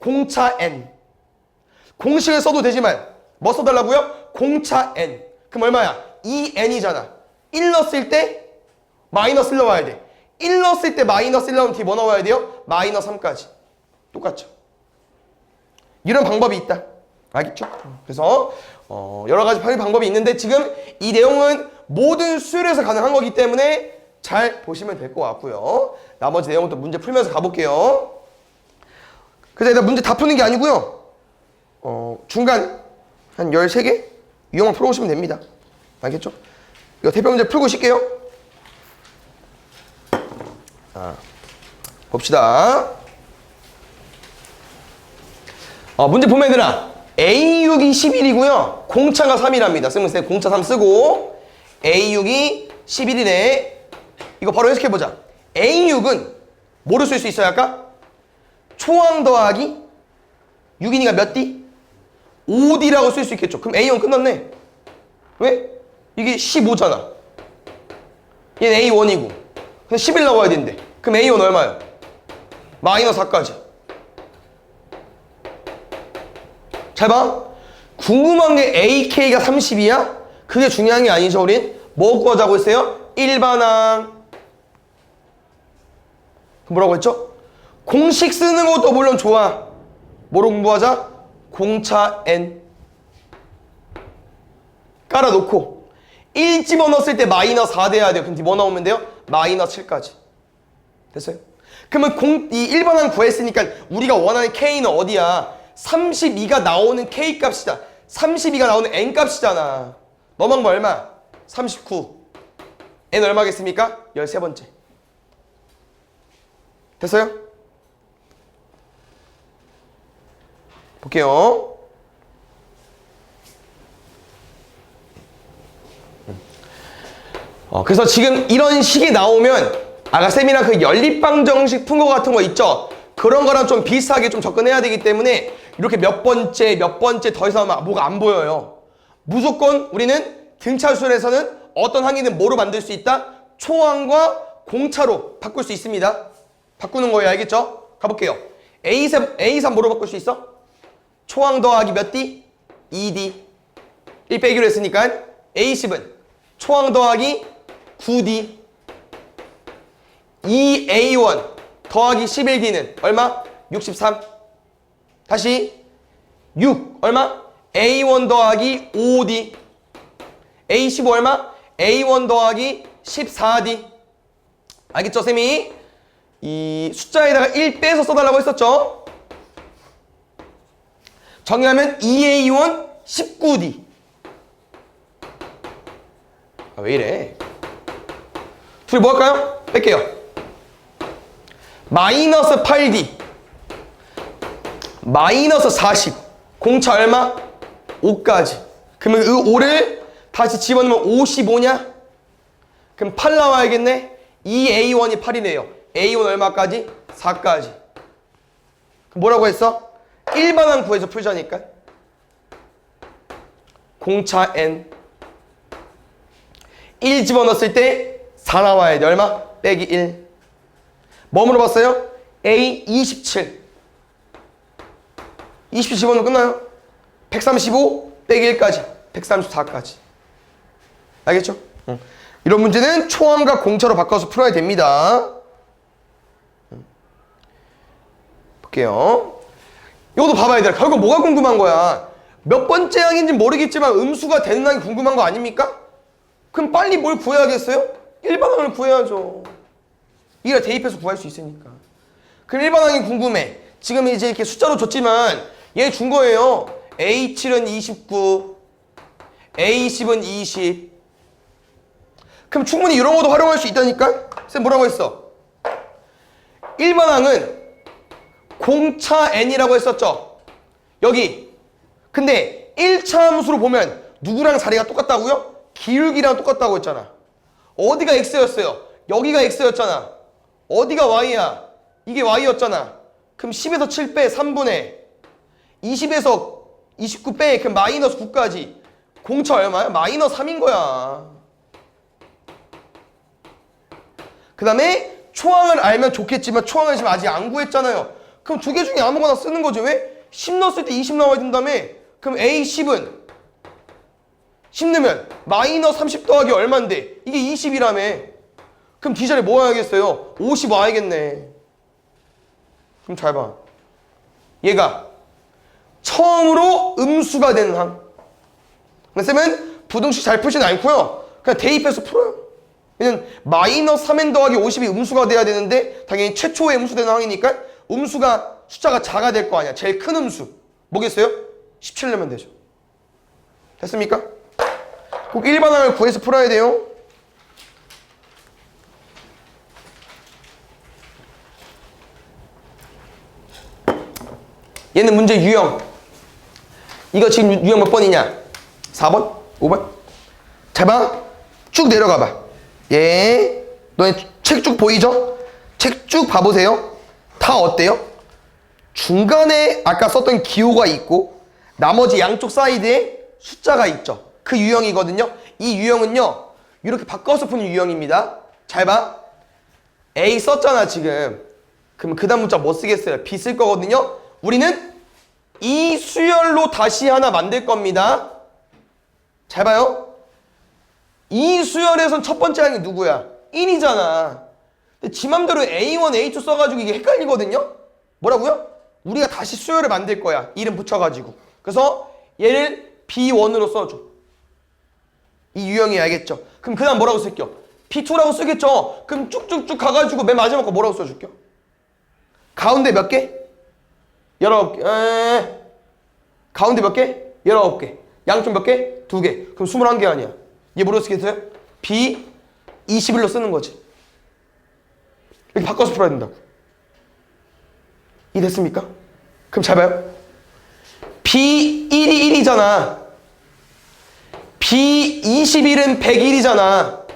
공차 N. 공식을 써도 되지만 뭐 써달라고요? 공차 N. 그럼 얼마야? 2N이잖아. 1 넣었을 때 마이너스 1 넣어야 돼. 1 넣었을 때 마이너스 1 넣으면 뒤에 뭐 넣어야 돼요? 마이너스 3까지. 똑같죠. 이런 방법이 있다. 알겠죠? 그래서 여러 가지 방법이 있는데 지금 이 내용은 모든 수열에서 가능한 거기 때문에 잘 보시면 될 것 같고요. 나머지 내용은 또 문제 풀면서 가볼게요. 그래서 일단 문제 다 푸는 게 아니고요. 중간 한 13개? 유형만 풀어오시면 됩니다. 알겠죠? 이거 대표 문제 풀고 쉴게요. 자, 봅시다. 문제 보면 얘들아 A6이 11이고요. 공차가 3이랍니다. 쓰면 쌤 공차 3 쓰고 A6이 11이래. 이거 바로 해석해보자. A6은 뭐를 쓸 수 있어요 아까? 초항 더하기 6이니까 몇 D? 5D라고 쓸 수 있겠죠. 그럼 A1 끝났네. 왜? 이게 15잖아. 얘는 A1이고. 그래서 11 나와야 되는데. 그럼 A1 얼마예요? 마이너스 4까지. 잘 봐. 궁금한 게 AK가 30이야? 그게 중요한 게 아니죠, 우린. 뭐 구하자고 했어요? 일반항. 뭐라고 했죠? 공식 쓰는 것도 물론 좋아. 뭐로 공부하자? 공차 N. 깔아놓고 1 집어넣었을 때 마이너스 4 돼야 돼요. 그럼 뭐 나오면 돼요? 마이너스 7까지. 됐어요? 그러면 이 1번항 구했으니까 우리가 원하는 K는 어디야? 32가 나오는 K 값이다. 32가 나오는 N 값이잖아. 넘어간 거 얼마? 39. N 얼마겠습니까? 13번째. 됐어요? 볼게요. 그래서 지금 이런 식이 나오면 아까 쌤이랑 그 연립방정식 푼 거 같은 거 있죠? 그런 거랑 좀 비슷하게 좀 접근해야 되기 때문에 이렇게 몇 번째 더 이상 뭐가 안 보여요. 무조건 우리는 등차수열에서는 어떤 항이든 뭐로 만들 수 있다? 초항과 공차로 바꿀 수 있습니다. 바꾸는 거예요. 알겠죠? 가볼게요. A3 뭐로 바꿀 수 있어? 초항 더하기 몇 D? 2D. 1 빼기로 했으니까 A10은 초항 더하기 9D. 2A1 더하기 11D는 얼마? 63. 다시 6 얼마? A1 더하기 5D. A15 얼마? A1 더하기 14D. 알겠죠, 쌤이? 이 숫자에다가 1 빼서 써달라고 했었죠? 정리하면 2A1 19D. 왜 이래? 둘이 뭐 할까요? 뺄게요. 마이너스 8D 마이너스 40 공차 얼마? 5까지. 그러면 그 5를 다시 집어넣으면 55냐? 그럼 8 나와야겠네. 2A1이 8이네요. A1 얼마까지? 4까지. 그럼 뭐라고 했어? 일반항 구해서 풀자니까. 공차 N 1 집어넣었을 때 4 나와야 돼. 얼마? 빼기 1. 뭐 물어봤어요? A 27. 27 집어넣으면 끝나요. 135 빼기 1까지 134까지. 알겠죠? 이런 문제는 초항과 공차로 바꿔서 풀어야 됩니다. 볼게요. 이것도 봐봐야 돼. 결국 뭐가 궁금한 거야? 몇 번째 항인지 모르겠지만 음수가 되는 항이 궁금한 거 아닙니까? 그럼 빨리 뭘 구해야겠어요? 일반항을 구해야죠. 이걸 대입해서 구할 수 있으니까. 그럼 일반항이 궁금해. 지금 이제 이렇게 숫자로 줬지만 얘 준 거예요. A7은 29, A10은 20. 그럼 충분히 이런 것도 활용할 수 있다니까? 쌤 뭐라고 했어? 일반항은 공차 N이라고 했었죠? 여기. 근데 1차 함수로 보면 누구랑 자리가 똑같다고요? 기울기랑 똑같다고 했잖아. 어디가 X였어요? 여기가 X였잖아. 어디가 Y야? 이게 Y였잖아. 그럼 10에서 7 빼 3분의 20에서 29 빼 그럼 마이너스 9까지. 공차 얼마야? 마이너스 3인 거야. 그 다음에 초항을 알면 좋겠지만 초항을 지금 아직 안 구했잖아요. 그럼 두 개 중에 아무거나 쓰는 거지. 왜? 10 넣었을 때 20 나와야 된다며. 그럼 A10은 10 넣으면 마이너스 30 더하기 얼만데 이게 20이라며. 그럼 D자리에 뭐 와야겠어요? 50 와야겠네. 그럼 잘 봐. 얘가 처음으로 음수가 되는 항. 근데 쌤은 부등식 잘 풀지는 않고요. 그냥 대입해서 풀어요. 왜냐면 마이너스 3n 더하기 50이 음수가 돼야 되는데 당연히 최초의 음수 되는 항이니까 음수가 숫자가 작아 될 거 아니야. 제일 큰 음수. 뭐겠어요? 17 내면 되죠. 됐습니까? 꼭 일반항을 구해서 풀어야 돼요. 얘는 문제 유형. 이거 지금 유형 몇 번이냐? 4번? 5번? 잘 봐. 쭉 내려가 봐. 예. 너네 책 쭉 보이죠? 책 쭉 봐보세요. 다 어때요? 중간에 아까 썼던 기호가 있고 나머지 양쪽 사이드에 숫자가 있죠. 그 유형이거든요. 이 유형은요. 이렇게 바꿔서 푸는 유형입니다. 잘 봐. A 썼잖아 지금. 그럼 그 다음 문자 뭐 쓰겠어요? B 쓸 거거든요. 우리는 이 수열로 다시 하나 만들 겁니다. 잘 봐요. 이 수열에선 첫 번째 항이 누구야? 1이잖아. 근데 지 맘대로 A1, A2 써가지고 이게 헷갈리거든요. 뭐라고요? 우리가 다시 수열을 만들 거야. 이름 붙여가지고. 그래서 얘를 B1으로 써줘. 이 유형이 알겠죠? 그럼 그 다음 뭐라고 쓸게요? P2라고 쓰겠죠? 그럼 쭉쭉쭉 가가지고 맨 마지막 거 뭐라고 써줄게요? 가운데 몇 개? 19개. 가운데 몇 개? 19개. 양쪽 몇 개? 2개. 그럼 21개 아니야. 얘 뭐로 쓰겠어요? B21로 쓰는 거지. 이렇게 바꿔서 풀어야 된다고. 이해됐습니까? 그럼 잘 봐요. B1이 1이잖아. B21은 101이잖아.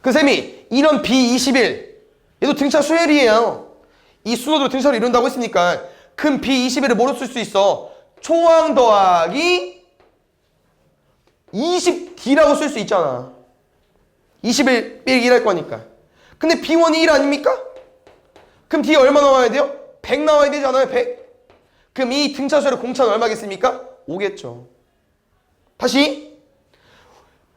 그 쌤이 이런 B21 얘도 등차 수열이에요. 이 순서대로 등차를 이룬다고 했으니까 그럼 B21을 뭐로 쓸 수 있어? 초항 더하기 20D라고 쓸 수 있잖아. 21 빼기 1 할 거니까. 근데 B1이 1 아닙니까? 그럼 D에 얼마 나와야 돼요? 100 나와야 되지 않아요? 100. 그럼 이 등차 수열의 공차는 얼마겠습니까? 5겠죠. 다시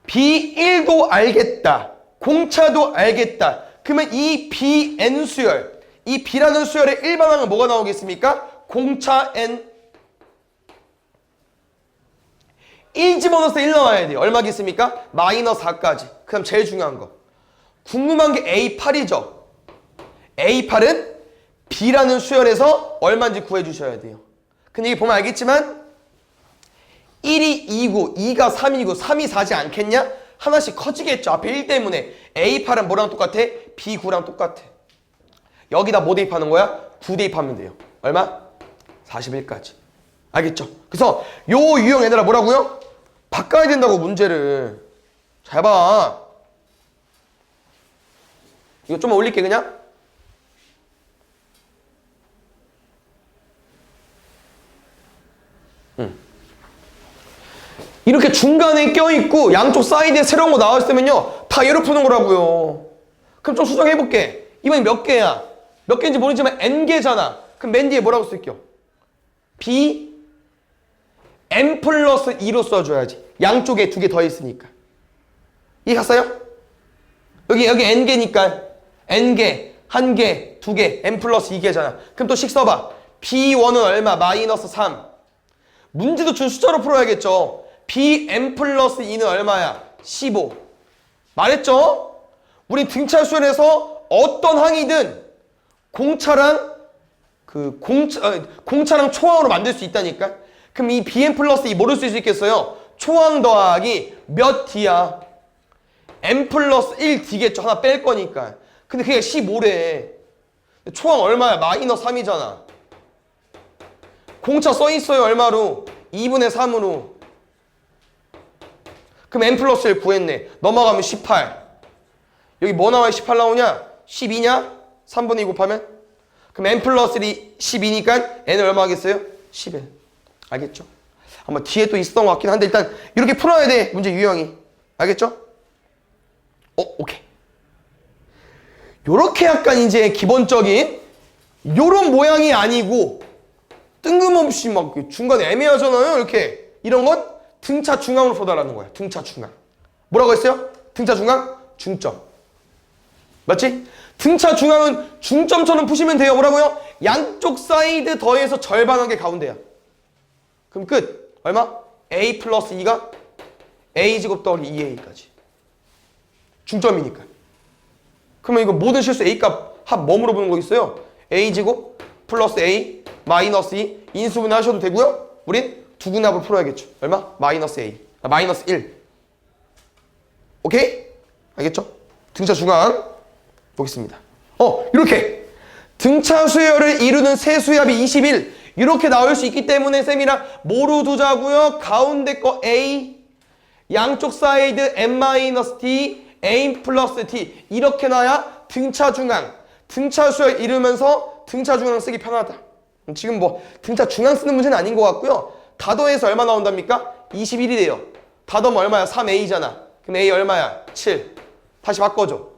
B1도 알겠다. 공차도 알겠다. 그러면 이 Bn 수열, 이 B라는 수열의 일반항은 뭐가 나오겠습니까? 공차 N 1 집어넣어서 1 나와야 돼요. 얼마겠습니까? 마이너스 4까지. 그 다음 제일 중요한 거. 궁금한 게 A8이죠. A8은 B라는 수열에서 얼마인지 구해주셔야 돼요. 근데 이게 보면 알겠지만 1이 2고 2가 3이고 3이 4지 않겠냐? 하나씩 커지겠죠. 앞에 1 때문에. A8은 뭐랑 똑같아? B9랑 똑같아. 여기다 뭐 대입하는 거야? 9 대입하면 돼요. 얼마? 41까지. 알겠죠? 그래서 요 유형 얘들아 뭐라고요? 바꿔야 된다고 문제를. 잘 봐. 이거 좀 올릴게 그냥. 이렇게 중간에 껴있고 양쪽 사이드에 새로운 거 나왔으면요 다 얘로 푸는 거라고요. 그럼 좀 수정해볼게. 이번엔 몇 개야? 몇 개인지 모르지만 n개잖아. 그럼 맨 뒤에 뭐라고 쓸게요? b n 플러스 2로 써줘야지. 양쪽에 2개 더 있으니까. 이해 갔어요? 여기 n개니까 n개, 1개, 2개, n 플러스 2개잖아. 그럼 또 식 써봐. b1은 얼마? 마이너스 3. 문제도 준 숫자로 풀어야겠죠. bn 플러스 2는 얼마야? 15. 말했죠? 우리 등차 수열에서 어떤 항이든 공차랑 공차랑 초항으로 만들 수 있다니까. 그럼 이 bn 플러스 2 뭐를 쓸 수 있겠어요? 초항 더하기 몇 d야? n 플러스 1d겠죠. 하나 뺄 거니까. 근데 그게 15래. 초항 얼마야? 마이너스 3이잖아. 공차 써있어요. 얼마로? 2분의 3으로. 그럼 n 플러스 1 구했네. 넘어가면 18. 여기 뭐 나와야 18 나오냐? 12냐? 3분의 2 곱하면? 그럼 n 플러스 1이 12니까 n은 얼마 하겠어요? 11. 알겠죠? 아마 뒤에 또 있었던 것 같긴 한데 일단 이렇게 풀어야 돼. 문제 유형이. 알겠죠? 오케이. 요렇게 약간 이제 기본적인 요런 모양이 아니고 뜬금없이 막 중간에 애매하잖아요. 이렇게. 이런 건 등차 중앙으로 푸다라는 거야. 등차 중앙. 뭐라고 했어요? 등차 중앙? 중점. 맞지? 등차 중앙은 중점처럼 푸시면 돼요. 뭐라고요? 양쪽 사이드 더해서 절반한 게 가운데야. 그럼 끝. 얼마? a 플러스 2가 a제곱 더하기 2a까지. 중점이니까. 그러면 이거 모든 실수 a값 합 뭐 물어보는 거 있어요? a제곱 플러스 a 마이너스 2 인수분 하셔도 되고요. 우린 두근합으로 풀어야겠죠. 얼마? 마이너스 a. 마이너스 1. 오케이? 알겠죠? 등차 중앙 보겠습니다. 이렇게 등차 수열을 이루는 세 수압이 21 이렇게 나올 수 있기 때문에 쌤이랑 뭐로 두자고요? 가운데 거 a 양쪽 사이드 n-t a 플러스 t 이렇게 놔야 등차 중앙 등차 수열 이루면서 등차 중앙 쓰기 편하다. 지금 뭐 등차 중앙 쓰는 문제는 아닌 것 같고요. 다 더해서 얼마 나온답니까? 21이 돼요. 다 더하면 얼마야? 3a잖아. 그럼 a 얼마야? 7. 다시 바꿔줘.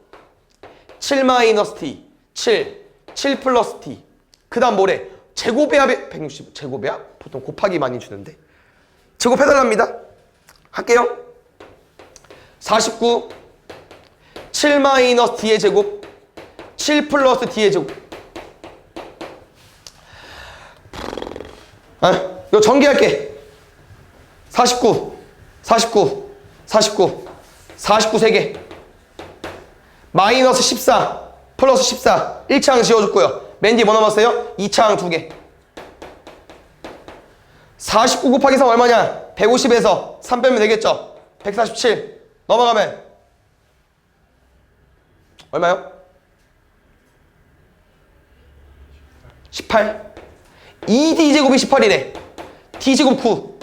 7 마이너스 t 7 플러스 t 그 다음 뭐래? 제곱의 합의 160 제곱의 합? 보통 곱하기 많이 주는데 제곱해달랍니다. 할게요. 49 7 마이너스 t의 제곱 7 플러스 t의 제곱. 이거 전개할게. 49 49 49 49 3개. 마이너스 14 플러스 14 1차항 지워줬고요. 맨 뒤에 뭐 남았어요? 2차항 2개. 49 곱하기 3 얼마냐? 150에서 3 빼면 되겠죠? 147 넘어가면 얼마요? 18 2d제곱이 18이래. d제곱 9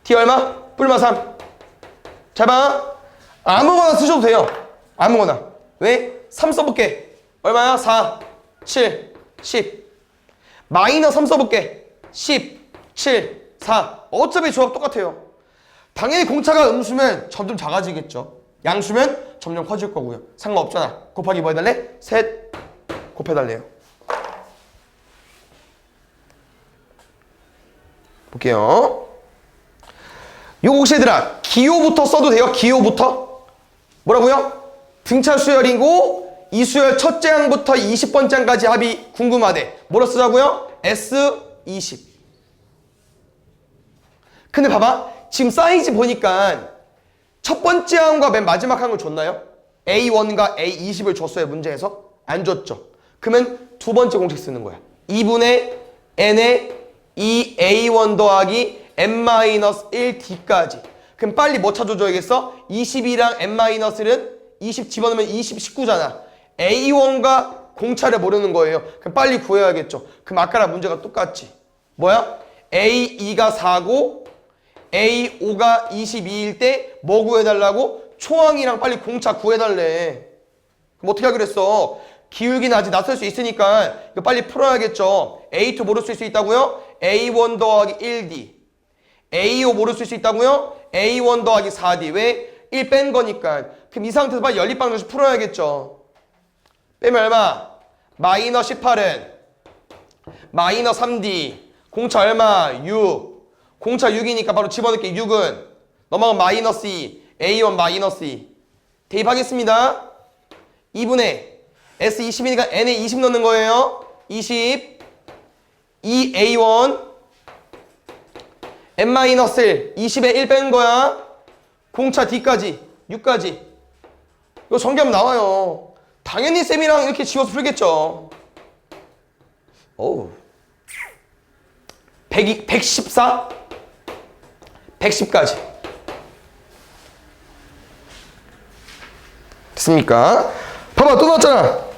d 얼마? 뿔마 3. 잘 봐. 아무거나 쓰셔도 돼요. 아무거나. 왜? 3 써볼게. 얼마야? 4 7 10 마이너스 3 써볼게. 10 7 4 어차피 조합 똑같아요. 당연히 공차가 음수면 점점 작아지겠죠. 양수면 점점 커질 거고요. 상관없잖아. 곱하기 뭐 해달래? 셋 곱해달래요. 볼게요. 요거 혹시 얘들아 기호부터 써도 돼요? 기호부터? 뭐라고요? 등차 수열이고 이 수열 첫째 항부터 20번째 항까지 합이 궁금하대. 뭐로 쓰자고요? S20. 근데 봐봐. 지금 사이즈 보니까 첫 번째 항과 맨 마지막 항을 줬나요? A1과 A20을 줬어요. 문제에서? 안 줬죠. 그러면 두 번째 공식 쓰는 거야. 2분의 n의 2A1 더하기 n-1d까지. 그럼 빨리 뭐 찾아줘야겠어? 22랑 n-1은 20 집어넣으면 20, 19잖아. A1과 공차를 모르는 거예요. 그럼 빨리 구해야겠죠. 그럼 아까랑 문제가 똑같지. 뭐야? A2가 4고 A5가 22일 때 뭐 구해달라고? 초항이랑 빨리 공차 구해달래. 그럼 어떻게 하기로 했어? 기울기는 아직 낯설 수 있으니까 이거 빨리 풀어야겠죠. A2 모를 수 있다고요? A1 더하기 1D. A5 모를 수 있다고요? A1 더하기 4D. 왜? 1 뺀 거니까. 그럼 이 상태에서 빨리 연립방 정식 풀어야겠죠. 빼면 얼마? 마이너스 18은 마이너스 3D. 공차 얼마? 6. 공차 6이니까 바로 집어넣을게. 6은 넘어가면 마이너스 2. A1 마이너스 2. 대입하겠습니다. 2분의 S20이니까 N에 20 넣는 거예요. 20 2A1 N-1 20에 1 뺀 거야. 공차 D까지 6까지. 이거 전개하면 나와요. 당연히 쌤이랑 이렇게 지워서 풀겠죠. 어우 114 110까지 됐습니까? 봐봐 또 나왔잖아.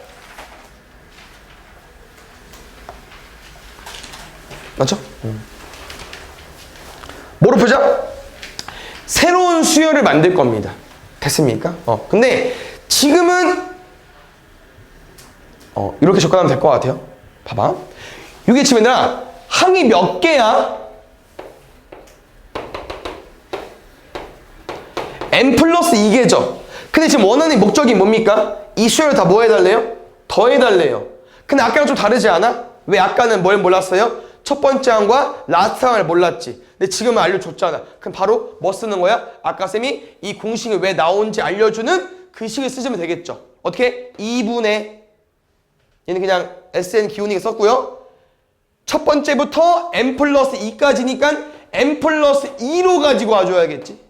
맞죠? 뭐로 풀자? 새로운 수열을 만들 겁니다. 됐습니까? 근데 지금은 이렇게 접근하면 될 것 같아요. 봐봐. 이게 지금 얘들아 항이 몇 개야? n 플러스 2개죠. 근데 지금 원하는 목적이 뭡니까? 이 수열을 다 뭐 해달래요? 더해달래요. 근데 아까랑 좀 다르지 않아? 왜 아까는 뭘 몰랐어요? 첫 번째 항과 라스트 항을 몰랐지. 근데 지금은 알려줬잖아. 그럼 바로 뭐 쓰는 거야? 아까 쌤이 이 공식이 왜 나온지 알려주는 그 식을 쓰시면 되겠죠. 어떻게? 2분의 얘는 그냥 SN 기운이게 썼고요. 첫 번째부터 n 플러스 2까지니까 n 플러스 2로 가지고 와줘야겠지.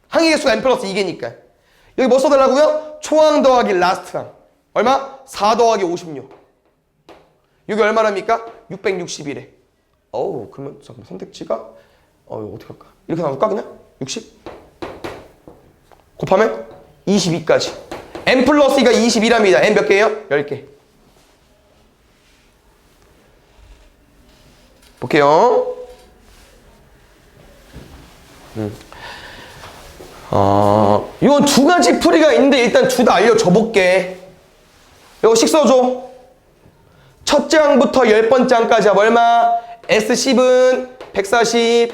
항의 개수가 n 플러스 2개니까. 여기 뭐 써달라고요? 초항 더하기 라스트 항. 얼마? 4 더하기 56. 여기 얼마랍니까? 661에. 그러면 잠깐만 선택지가 이거 어떻게 할까? 이렇게 나올까 그냥? 60? 곱하면 22까지. n 플러스 2가 22랍니다. n 몇 개예요? 10개. 볼게요. 이건 두 가지 풀이가 있는데 일단 둘 다 알려줘 볼게. 이거 식 써줘. 첫째 항부터 10번째 항까지 합 얼마? S10은 140.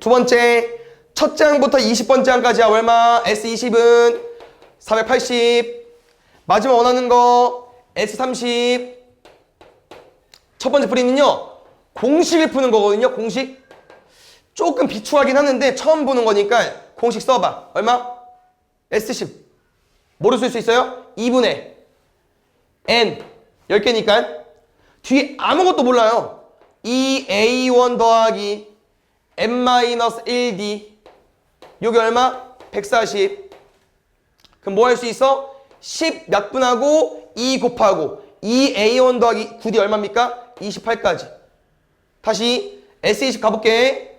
두 번째 첫째 항부터 20번째 항까지 합 얼마? S20은 480. 마지막 원하는 거 S30. 첫 번째 풀이는요 공식을 푸는 거거든요. 공식 조금 비추하긴 하는데 처음 보는 거니까 공식 써봐. 얼마? S10 뭐로 쓸 수 있어요? 2분의 N 10개니까 뒤에 아무것도 몰라요. 2A1 더하기 N-1D 여기 얼마? 140. 그럼 뭐 할 수 있어? 10 약분하고 2 곱하고 2A1 더하기 9D 얼마입니까? 28까지. 다시 S20 가볼게.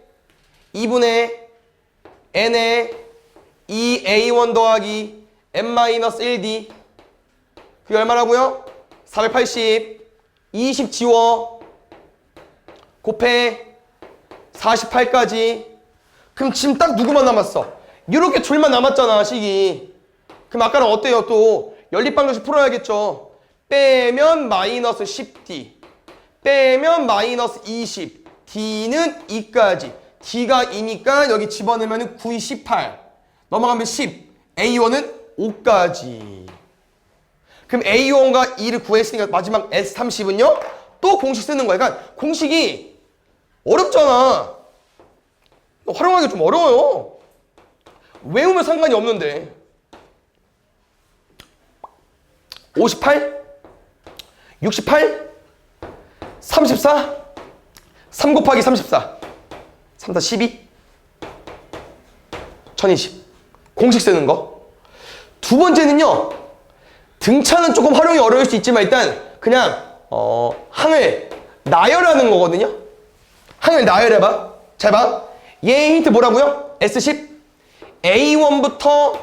2분의 N에 2A1 더하기 N-1D. 그게 얼마라고요? 480. 20 지워. 곱해 48까지. 그럼 지금 딱 누구만 남았어? 이렇게 둘만 남았잖아, 식이. 그럼 아까랑 어때요? 또 연립방정식 풀어야겠죠. 빼면 마이너스 10D, 빼면 마이너스 20, D는 2까지. D가 2니까 여기 집어넣으면 9, 18. 넘어가면 10, A1은 5까지. 그럼 A1과 2를 구했으니까 마지막 S30은요? 또 공식 쓰는 거야. 그러니까 공식이 어렵잖아. 활용하기 좀 어려워요. 외우면 상관이 없는데. 58, 68, 34, 3 곱하기 34, 3 다 12, 1020. 공식 쓰는 거. 두 번째는요. 등차는 조금 활용이 어려울 수 있지만 일단 그냥 항을 나열하는 거거든요. 항을 나열해봐. 잘 봐. 얘 힌트 뭐라고요? S10. A1부터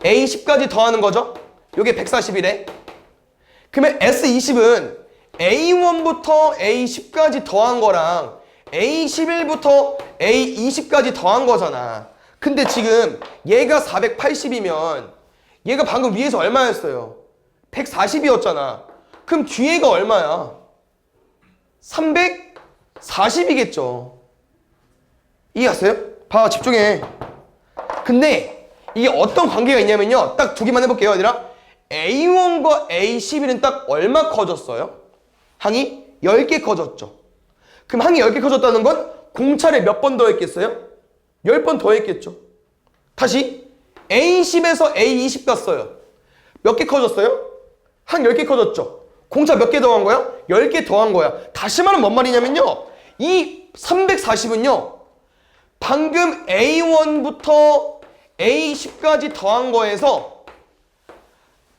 A10까지 더하는 거죠. 요게 140이래. 그러면 S20은 A1부터 A10까지 더한 거랑 A11부터 A20까지 더한 거잖아. 근데 지금 얘가 480이면 얘가 방금 위에서 얼마였어요? 140이었잖아. 그럼 뒤에가 얼마야? 340이겠죠. 이해갔어요? 봐, 집중해. 근데 이게 어떤 관계가 있냐면요. 딱 두 개만 해볼게요, 얘들아. A1과 A11은 딱 얼마 커졌어요? 항이 10개 커졌죠. 그럼 항이 10개 커졌다는 건 공차를 몇 번 더했겠어요? 10번 더했겠죠. 다시 A10에서 A20 갔어요. 몇 개 커졌어요? 항 10개 커졌죠. 공차 몇 개 더한 거야? 10개 더한 거야. 다시 말하면 뭔 말이냐면요. 이 340은요. 방금 A1부터 A10까지 더한 거에서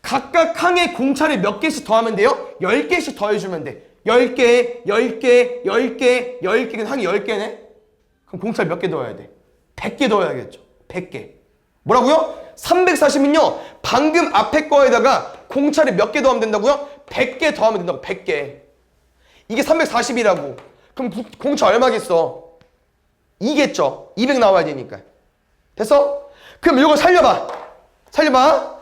각각 항의 공차를 몇 개씩 더하면 돼요? 10개씩 더해주면 돼. 10개, 10개, 10개, 10개. 그럼 항이 10개네? 그럼 공차를 몇 개 더해야 돼? 100개 더해야겠죠. 100개. 뭐라고요? 340은요. 방금 앞에 거에다가 공차를 몇 개 더하면 된다고요? 100개 더하면 된다고. 100개. 이게 340이라고. 그럼 공차 얼마겠어? 2겠죠. 200 나와야 되니까. 됐어? 그럼 이걸 살려봐. 살려봐.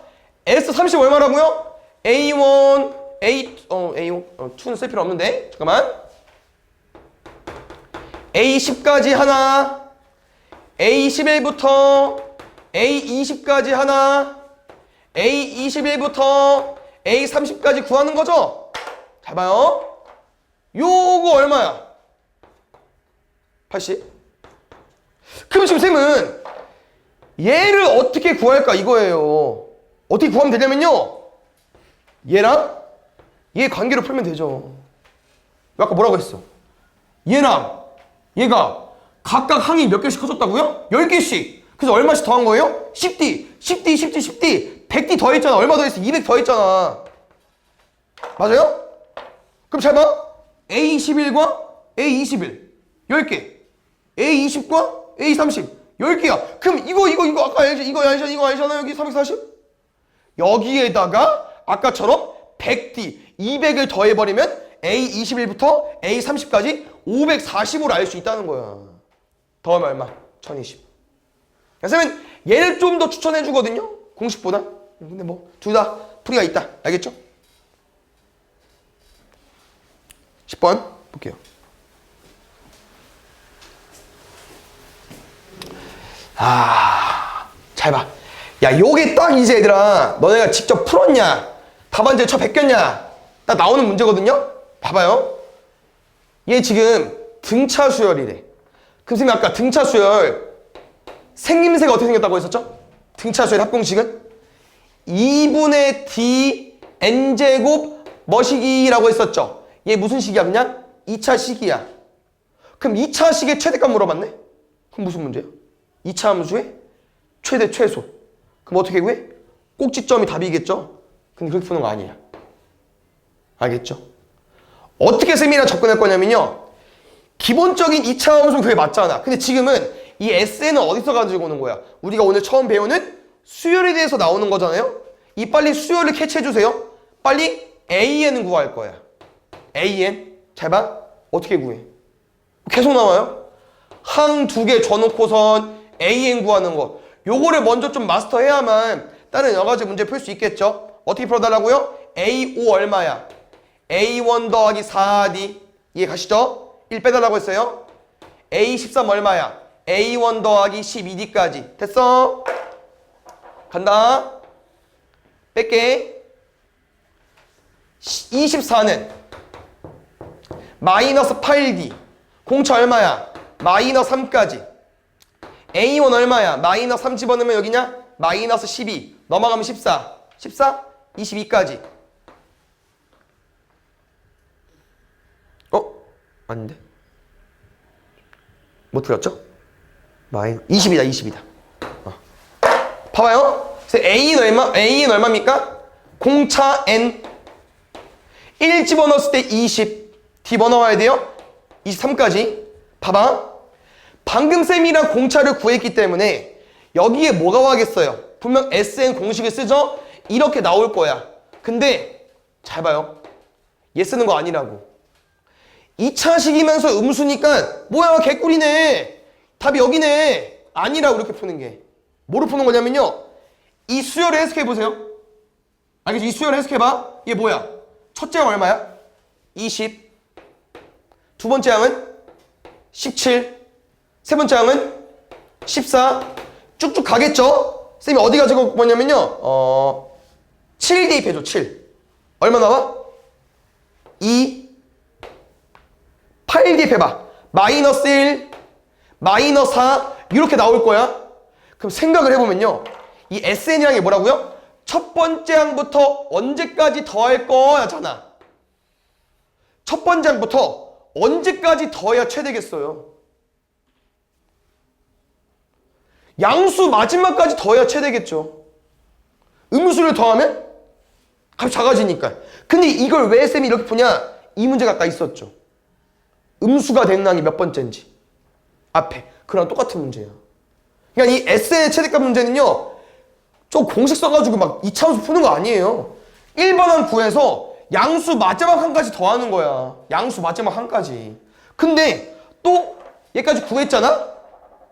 S30 얼마라고요? A1, A1, 2는 쓸 필요 없는데. 잠깐만. A10까지 하나, A11부터 A20까지 하나, A21부터 A30까지 구하는 거죠? 잘 봐요. 요거 얼마야? 80. 그럼 지금 쌤은 얘를 어떻게 구할까 이거예요. 어떻게 구하면 되냐면요. 얘랑 얘 관계로 풀면 되죠. 아까 뭐라고 했어? 얘랑 얘가 각각 항이 몇 개씩 커졌다고요? 10개씩. 그래서 얼마씩 더한 거예요? 10D, 10D, 10D, 10D, 100D 더했잖아. 얼마 더했어? 200 더했잖아. 맞아요? 그럼 잘 봐. A21과 A21 10개, A20과 A30 10개야. 그럼 이거 아까 이거 알잖아. 여기 340? 여기에다가 아까처럼 100D, 200을 더해버리면 A21부터 A30까지 540으로 알 수 있다는 거야. 더하면 얼마? 1020. 선생님은 얘를 좀 더 추천해 주거든요. 공식보다. 근데 뭐 둘 다 풀이가 있다. 알겠죠? 10번 볼게요. 잘 봐. 야, 요게 딱 이제 얘들아, 너네가 직접 풀었냐? 답안지에 쳐 베꼈냐? 딱 나오는 문제거든요? 봐봐요. 얘 지금 등차 수열이래. 그럼 선생님 아까 등차 수열 생김새가 어떻게 생겼다고 했었죠? 등차 수열 합공식은 2분의 D N제곱 뭐식이라고 했었죠? 얘 무슨 식이야 그냥? 2차 식이야. 그럼 2차 식의 최대값 물어봤네? 그럼 무슨 문제야? 2차 함수의 최대 최소. 그럼 어떻게 구해? 꼭지점이 답이겠죠? 근데 그렇게 푸는 거 아니야. 알겠죠? 어떻게 쌤이랑 접근할 거냐면요. 기본적인 2차 함수 그게 맞잖아. 근데 지금은 이 SN은 어디서 가지고 오는 거야? 우리가 오늘 처음 배우는 수열에 대해서 나오는 거잖아요? 이 빨리 수열을 캐치해주세요. 빨리 AN은 구할 거야. AN. 잘 봐. 어떻게 구해? 계속 나와요. 항 2개 줘놓고선 AN 구하는 거. 요거를 먼저 좀 마스터해야만 다른 여러 가지 문제 풀 수 있겠죠? 어떻게 풀어달라고요? A5 얼마야? A1 더하기 4D. 이해 가시죠? 1 빼달라고 했어요. A13 얼마야? A1 더하기 12D까지. 됐어? 간다. 뺄게. 24는 마이너스 8D. 공차 얼마야? 마이너스 3까지. A1 얼마야? 마이너스 3 집어넣으면 여기냐? 마이너스 12. 넘어가면 14. 14? 22까지. 아닌데? 뭐 틀렸죠? 20이다, 20이다. 봐봐요. A는 얼마입니까? 공차 N. 1 집어넣었을 때 20. D 뭐 넣어야 돼요? 23까지. 봐봐. 방금 쌤이랑 공차를 구했기 때문에 여기에 뭐가 와겠어요? 분명 SN 공식을 쓰죠? 이렇게 나올 거야. 근데 잘 봐요. 얘 쓰는 거 아니라고. 2차식이면서 음수니까 뭐야 개꿀이네. 답이 여기네. 아니라고 이렇게 푸는 게. 뭐로 푸는 거냐면요. 이 수열을 해석해보세요. 알겠지? 이 수열을 해석해봐. 얘 뭐야? 첫째 항 얼마야? 20. 두 번째 항은 17. 세 번째 항은 14. 쭉쭉 가겠죠? 쌤이 어디 가지고 뭐냐면요. 7 대입해줘. 7. 얼마 나와? 2. 8 대입해봐. 마이너스 1, 마이너스 4 이렇게 나올 거야. 그럼 생각을 해보면요. 이 SN이란 게 뭐라고요? 첫 번째 항부터 언제까지 더할 거잖아. 첫 번째 항부터 언제까지 더해야 최대겠어요? 양수 마지막까지 더해야 최대겠죠. 음수를 더하면 값이 작아지니까. 근데 이걸 왜 쌤이 이렇게 푸냐? 이 문제가 아까 있었죠. 음수가 되는 항이 몇 번째인지 앞에. 그랑 똑같은 문제야. 그러니까 이 SN의 최대값 문제는요. 좀 공식 써가지고 막 2차 함수 푸는 거 아니에요. 1번 항 구해서 양수 마지막 항까지 더하는 거야. 양수 마지막 항까지. 근데 또 얘까지 구했잖아?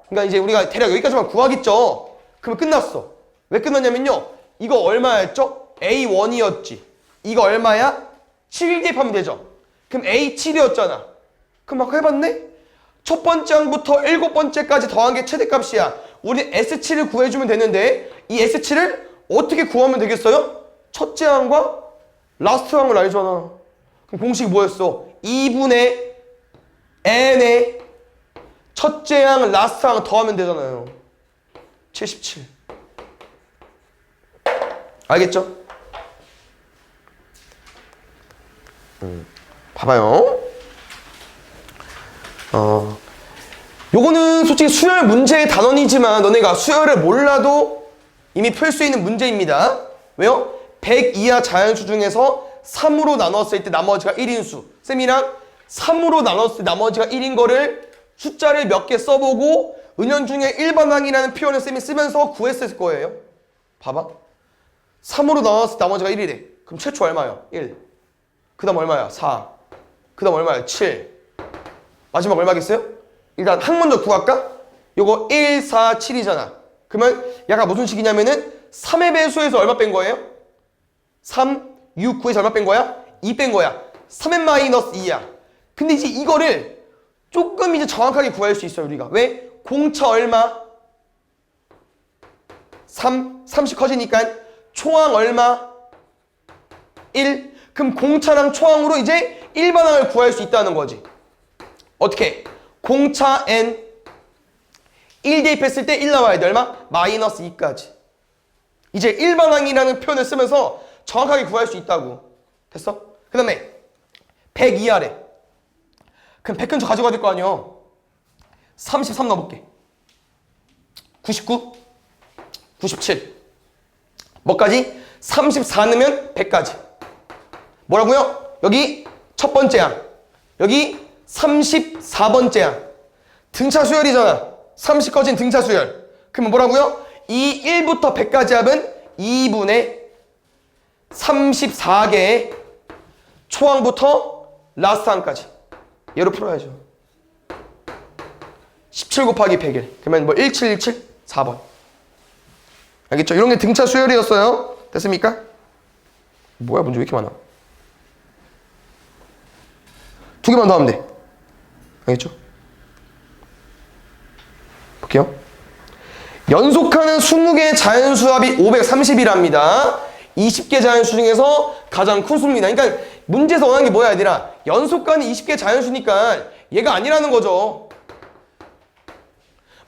그러니까 이제 우리가 대략 여기까지만 구하겠죠. 그러면 끝났어. 왜 끝났냐면요. 이거 얼마였죠? A1이었지. 이거 얼마야? 7 대입하면 되죠. 그럼 A7이었잖아. 그럼 막 해봤네? 첫 번째 항부터 7번째까지 더한 게 최대값이야. 우리 S7을 구해주면 되는데 이 S7을 어떻게 구하면 되겠어요? 첫째 항과 라스트 항을 알잖아. 그럼 공식이 뭐였어? 2분의 n의 첫째 항, 라스트 항 더하면 되잖아요. 77. 알겠죠? 봐봐요. 요거는 솔직히 수열 문제의 단원이지만 너네가 수열을 몰라도 이미 풀 수 있는 문제입니다. 왜요? 100 이하 자연수 중에서 3으로 나눴을 때 나머지가 1인 수. 쌤이랑 3으로 나눴을 때 나머지가 1인 거를 숫자를 몇 개 써보고 은연중에 일반항이라는 표현을 쌤이 쓰면서 구했을 거예요. 봐봐. 3으로 나눴을 때 나머지가 1이래. 그럼 최초 얼마요? 1. 그 다음 얼마야? 4. 그 다음 얼마야? 7. 마지막 얼마겠어요? 일단 항 먼저 구할까? 요거 1, 4, 7이잖아. 그러면 약간 무슨 식이냐면은 3의 배수에서 얼마 뺀 거예요? 3, 6, 9에서 얼마 뺀 거야? 2 뺀 거야. 3n 마이너스 2야. 근데 이제 이거를 조금 이제 정확하게 구할 수 있어요, 우리가. 왜? 공차 얼마? 3, 30 커지니까 초항 얼마? 1. 그럼 공차랑 초항으로 이제 일반항을 구할 수 있다는 거지. 어떻게? 공차 n 1 대입했을 때 1 나와야 돼. 얼마? 마이너스 2까지. 이제 일반항이라는 표현을 쓰면서 정확하게 구할 수 있다고. 됐어? 그 다음에 100 이하래. 그럼 100 근처 가져가야 될 거 아니야. 33 넣어볼게. 99 97. 뭐까지? 34 넣으면 100까지. 뭐라고요? 여기 첫 번째 항. 여기 34번째 항. 등차 수열이잖아. 30 꺼진 등차 수열. 그러면 뭐라고요? 이 1부터 100까지 합은 2분의 34개의 초항부터 라스트 항까지. 얘로 풀어야죠. 17 곱하기 101. 그러면 뭐 1717? 4번. 알겠죠? 이런 게 등차 수열이었어요. 됐습니까? 뭐야, 문제 왜 이렇게 많아? 두 개만 더 하면 돼. 알겠죠? 볼게요. 연속하는 20개의 자연수합이 530이랍니다. 20개 자연수 중에서 가장 큰 수입니다. 그러니까 문제에서 원하는 게 뭐야, 얘들아? 연속하는 20개 자연수니까 얘가 아니라는 거죠.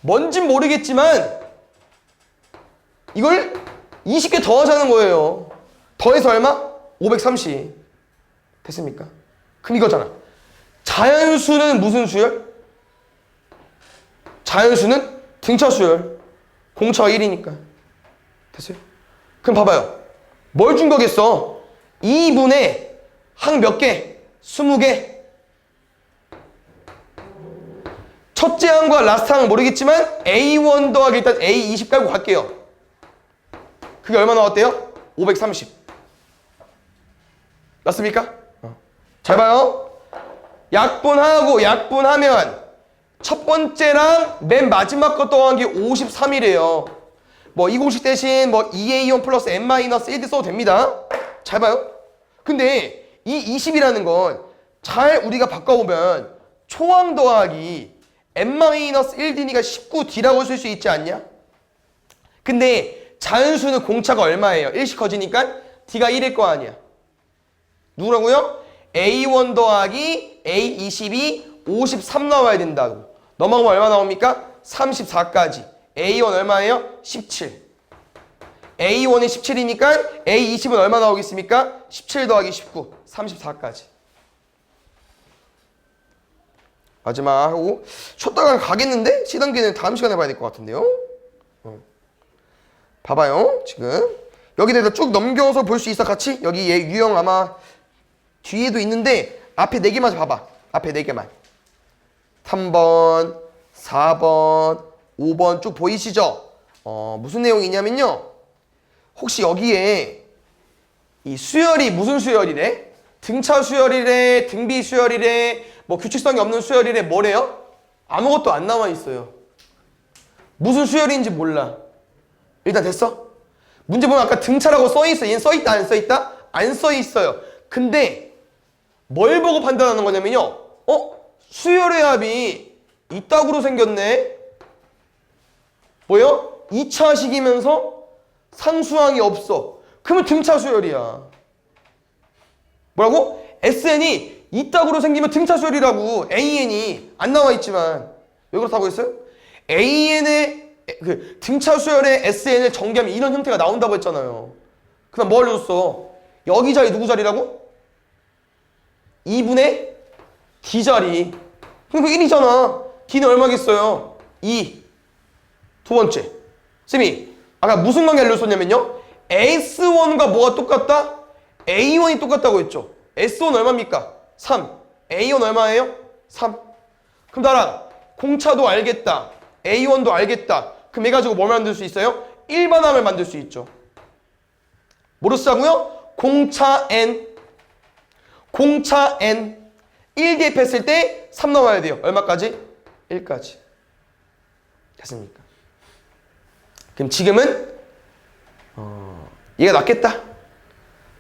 뭔진 모르겠지만 이걸 20개 더하자는 거예요. 더해서 얼마? 530. 됐습니까? 그럼 이거잖아. 자연수는 무슨 수열? 자연수는 등차 수열. 공차가 1이니까. 됐어요? 그럼 봐봐요. 뭘 준 거겠어? 2분의 항 몇 개? 20개. 첫째 항과 라스트 항은 모르겠지만 A1 더하기 일단 A20 깔고 갈게요. 그게 얼마 나왔대요? 530. 맞습니까? 잘 봐요. 약분하고 약분하면 첫 번째랑 맨 마지막 거 더한 게 53이래요. 뭐 이 공식 대신 뭐 2A1 플러스 N-1D 써도 됩니다. 잘 봐요. 근데 이 20이라는 건 잘 우리가 바꿔보면 초항 더하기 N-1D니까 19D라고 쓸 수 있지 않냐? 근데 자연수는 공차가 얼마예요? 1씩 커지니까 D가 1일 거 아니야. 누구라고요? A1 더하기 A22 53 나와야 된다고. 넘어가면 얼마 나옵니까? 34까지. A1 얼마예요? 17. A1이 17이니까 A20은 얼마 나오겠습니까? 17 더하기 19. 34까지. 마지막 하고 쉬었다가 가겠는데? C단계는 다음 시간에 봐야 될 것 같은데요? 봐봐요. 지금 여기다 쭉 넘겨서 볼 수 있어 같이? 여기 얘 유형 아마 뒤에도 있는데 앞에 4개만 봐봐. 앞에 4개만. 3번, 4번, 5번 쭉 보이시죠? 무슨 내용이냐면요. 혹시 여기에 이 수열이 무슨 수열이래? 등차 수열이래? 등비 수열이래? 뭐 규칙성이 없는 수열이래? 뭐래요? 아무것도 안 나와 있어요. 무슨 수열인지 몰라. 일단 됐어? 문제 보면 아까 등차라고 써있어. 얘는 써있다 안 써있다? 안 써있어요. 근데 뭘 보고 판단하는 거냐면요. 수열의 합이 이따구로 생겼네. 뭐요? 2차식이면서 상수항이 없어. 그러면 등차 수열이야. 뭐라고? SN이 이따구로 생기면 등차 수열이라고. AN이 안 나와 있지만 왜 그렇다고 했어요? AN의 그 등차 수열의 SN을 전개하면 이런 형태가 나온다고 했잖아요. 그다음 뭐 알려줬어? 여기 자리 누구 자리라고? 2분의 D 자리. 그럼 그 1이잖아. D는 얼마겠어요? 2. 두 번째. 쌤이 아까 무슨 관계 알려줬냐면요. S1과 뭐가 똑같다? A1이 똑같다고 했죠. S1 얼마입니까? 3. A1 얼마예요? 3. 그럼 나랑 공차도 알겠다. A1도 알겠다. 그럼 얘 가지고 뭘 만들 수 있어요? 일반함을 만들 수 있죠. 뭐로 쓰자고요? 공차 N. 공차 N. 1 대입했을 때 3 나와야 돼요. 얼마까지? 1까지. 됐습니까? 그럼 지금은 얘가 낫겠다.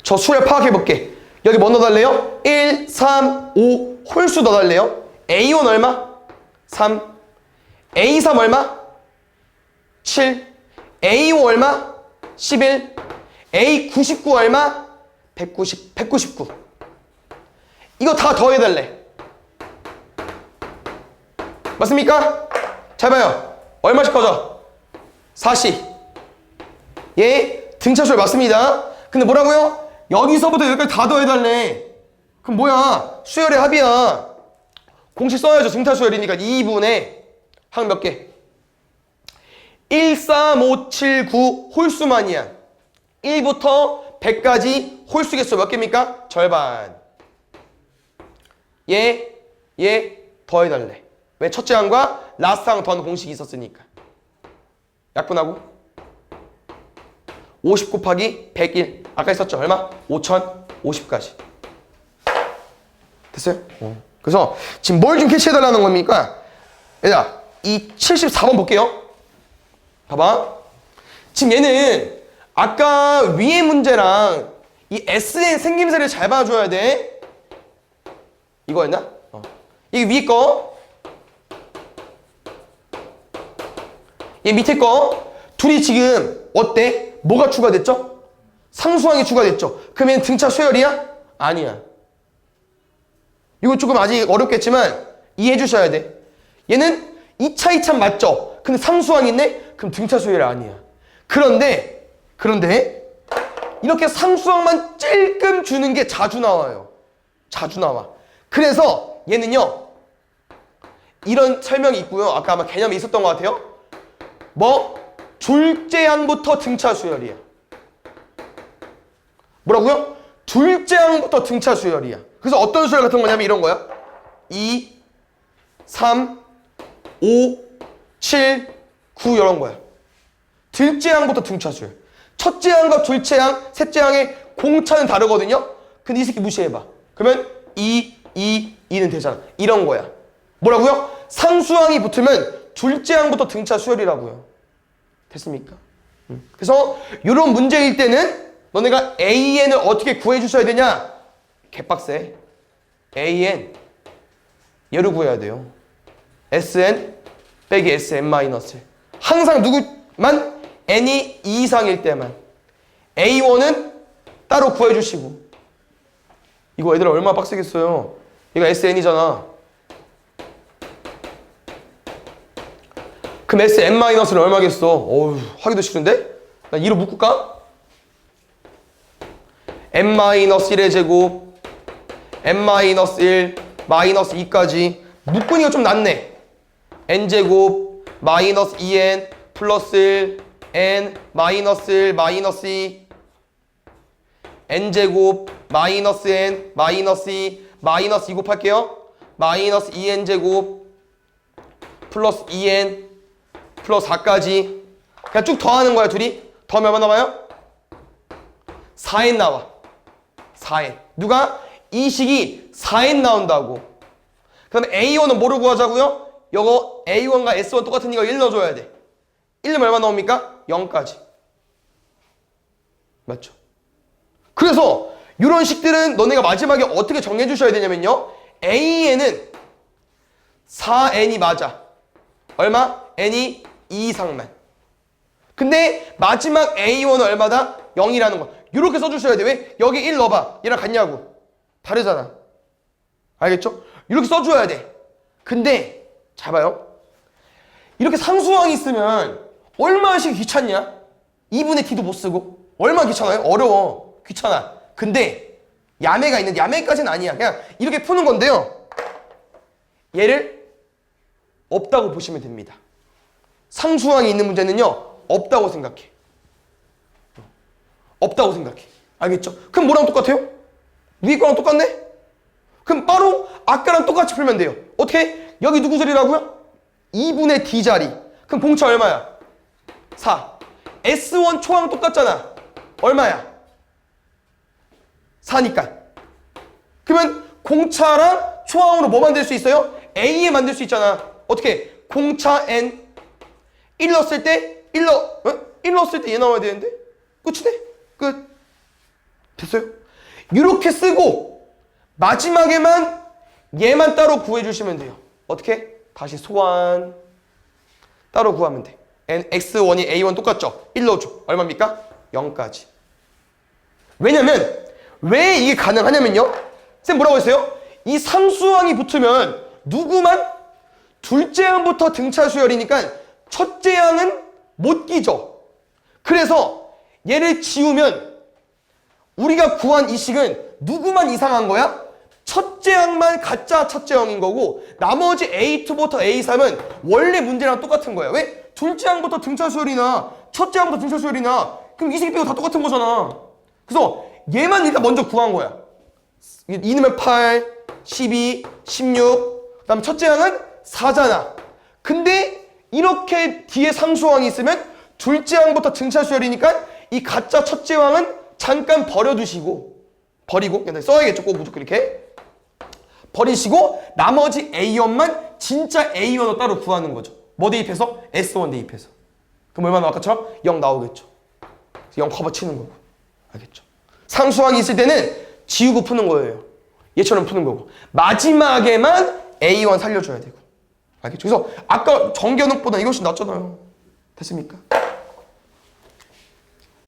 저 수열 파악해볼게. 여기 뭐 넣어달래요? 1, 3, 5 홀수 넣어달래요. A1 얼마? 3. A3 얼마? 7. A5 얼마? 11. A99 얼마? 199. 이거 다 더해달래. 맞습니까? 잘 봐요. 얼마씩 커져? 40. 얘 등차수열 맞습니다. 근데 뭐라고요? 여기서부터 여기까지 다 더해달래. 그럼 뭐야? 수열의 합이야. 공식 써야죠. 등차수열이니까 2분의 항 몇 개? 1, 3, 5, 7, 9 홀수만이야. 1부터 100까지 홀수 개수 몇 개입니까? 절반. 얘 더해달래. 왜? 첫째 항과 라스트 항 더하는 공식이 있었으니까. 약분하고 50 곱하기 101. 아까 있었죠? 얼마? 5050까지. 됐어요? 그래서 지금 뭘 좀 캐치해달라는 겁니까? 얘들아, 이 74번 볼게요. 봐봐. 지금 얘는 아까 위의 문제랑 이 SN 생김새를 잘 봐줘야 돼. 이거였나? 이게 위에 거, 얘 밑에 거 둘이 지금 어때? 뭐가 추가됐죠? 상수항이 추가됐죠? 그러면 등차 수열이야? 아니야. 이거 조금 아직 어렵겠지만 이해해 주셔야 돼. 얘는 2차 2차 맞죠? 근데 상수항이 있네? 그럼 등차 수열이 아니야. 그런데 이렇게 상수항만 찔끔 주는 게 자주 나와요. 자주 나와. 그래서 얘는요, 이런 설명이 있고요. 아까 아마 개념이 있었던 것 같아요. 뭐? 둘째 항부터 등차 수열이야. 뭐라고요? 둘째 항부터 등차 수열이야. 그래서 어떤 수열 같은 거냐면 이런 거야. 2, 3, 5, 7, 9 이런 거야. 둘째 항부터 등차 수열. 첫째 항과 둘째 항, 셋째 항의 공차는 다르거든요. 근데 이 새끼 무시해봐. 그러면 2는 되잖아. 이런 거야. 뭐라고요? 상수항이 붙으면 둘째 항부터 등차 수열이라고요. 됐습니까? 그래서 이런 문제일 때는 너네가 AN을 어떻게 구해 주셔야 되냐? 개빡세. AN 얘를 구해야 돼요. SN 빼기 SN 마이너스. 항상 누구만? N이 2 이상일 때만. A1은 따로 구해 주시고. 이거 애들 얼마나 빡세겠어요. 얘가 SN이잖아. 그럼 SN-는 얼마겠어? 어휴, 하기도 싫은데? 나 2로 묶을까? n-1의 제곱, n-1, 마이너스 2까지 묶으니까 좀 낫네. n제곱, 마이너스 2n, 플러스 1, n, 마이너스 1, 마이너스 2, n제곱, 마이너스 n, 마이너스 2, 마이너스 2 곱할게요. 마이너스 2n제곱, 플러스 2n, 플러스 4까지 그냥 쭉 더하는 거야. 둘이 더하면 얼마 나와요? 4n 나와. 4n. 누가? 이 식이 4n 나온다고. 그 다음에 A1은 뭐로 구하자고요? 요거 A1과 S1 똑같은 이거 1 넣어줘야 돼. 1 넣으면 얼마 나옵니까? 0까지. 맞죠? 그래서 이런 식들은 너네가 마지막에 어떻게 정해 주셔야 되냐면요, AN은 4n이 맞아. 얼마? n이 2 이상만. 근데 마지막 A1은 얼마다? 0이라는 거. 이렇게 써주셔야 돼. 왜? 여기 1 넣어봐. 얘랑 같냐고. 다르잖아. 알겠죠? 이렇게 써줘야 돼. 근데 잘 봐요. 이렇게 상수항이 있으면 얼마나 귀찮냐? 2분의 t도 못 쓰고. 얼마나 귀찮아요? 어려워. 귀찮아. 근데 야매가 있는데, 야매까지는 아니야. 그냥 이렇게 푸는 건데요, 얘를 없다고 보시면 됩니다. 상수항이 있는 문제는요, 없다고 생각해. 없다고 생각해. 알겠죠? 그럼 뭐랑 똑같아요? 위에 거랑 똑같네? 그럼 바로 아까랑 똑같이 풀면 돼요. 어떻게? 여기 누구 자리라고요? 2분의 d 자리. 그럼 공차 얼마야? 4. S1 초항 똑같잖아. 얼마야? 4니까. 그러면 공차랑 초항으로 뭐 만들 수 있어요? A에 만들 수 있잖아. 어떻게? 공차 N 1 넣었을 때 1 넣었을 때 얘 나와야 되는데? 끝이네? 끝. 됐어요? 이렇게 쓰고 마지막에만 얘만 따로 구해주시면 돼요. 어떻게? 다시 소환. 따로 구하면 돼. X1이 A1 똑같죠? 1 넣어줘. 얼마입니까? 0까지. 왜냐면 왜 이게 가능하냐면요, 쌤 뭐라고 했어요? 이 상수항이 붙으면 누구만? 둘째 항부터 등차 수열이니까 첫째 항은 못 끼죠. 그래서 얘를 지우면 우리가 구한 이 식은 누구만 이상한 거야? 첫째 항만 가짜 첫째 항인 거고, 나머지 A2부터 A3은 원래 문제랑 똑같은 거야. 왜? 둘째 항부터 등차 수열이나 첫째 항부터 등차 수열이나 그럼 이 새끼가 다 똑같은 거잖아. 그래서 얘만 일단 먼저 구한 거야. 2 넣으면 8, 12, 16. 그 다음 첫째 항은 4잖아. 근데 이렇게 뒤에 상수항이 있으면 둘째 항부터 등차 수열이니까 이 가짜 첫째 항은 잠깐 버리고 그냥 써야겠죠. 꼭 무조건 이렇게 버리시고 나머지 A1만 진짜 A1을 따로 구하는 거죠. 뭐 대입해서? S1 대입해서. 그럼 얼마 나와? 아까처럼 0 나오겠죠. 0 커버 치는 거고. 알겠죠? 상수항이 있을 때는 지우고 푸는 거예요. 얘처럼 푸는 거고. 마지막에만 A1 살려줘야 되고. 알겠죠? 그래서 아까 정견옥보다 이것이 낫잖아요. 됐습니까?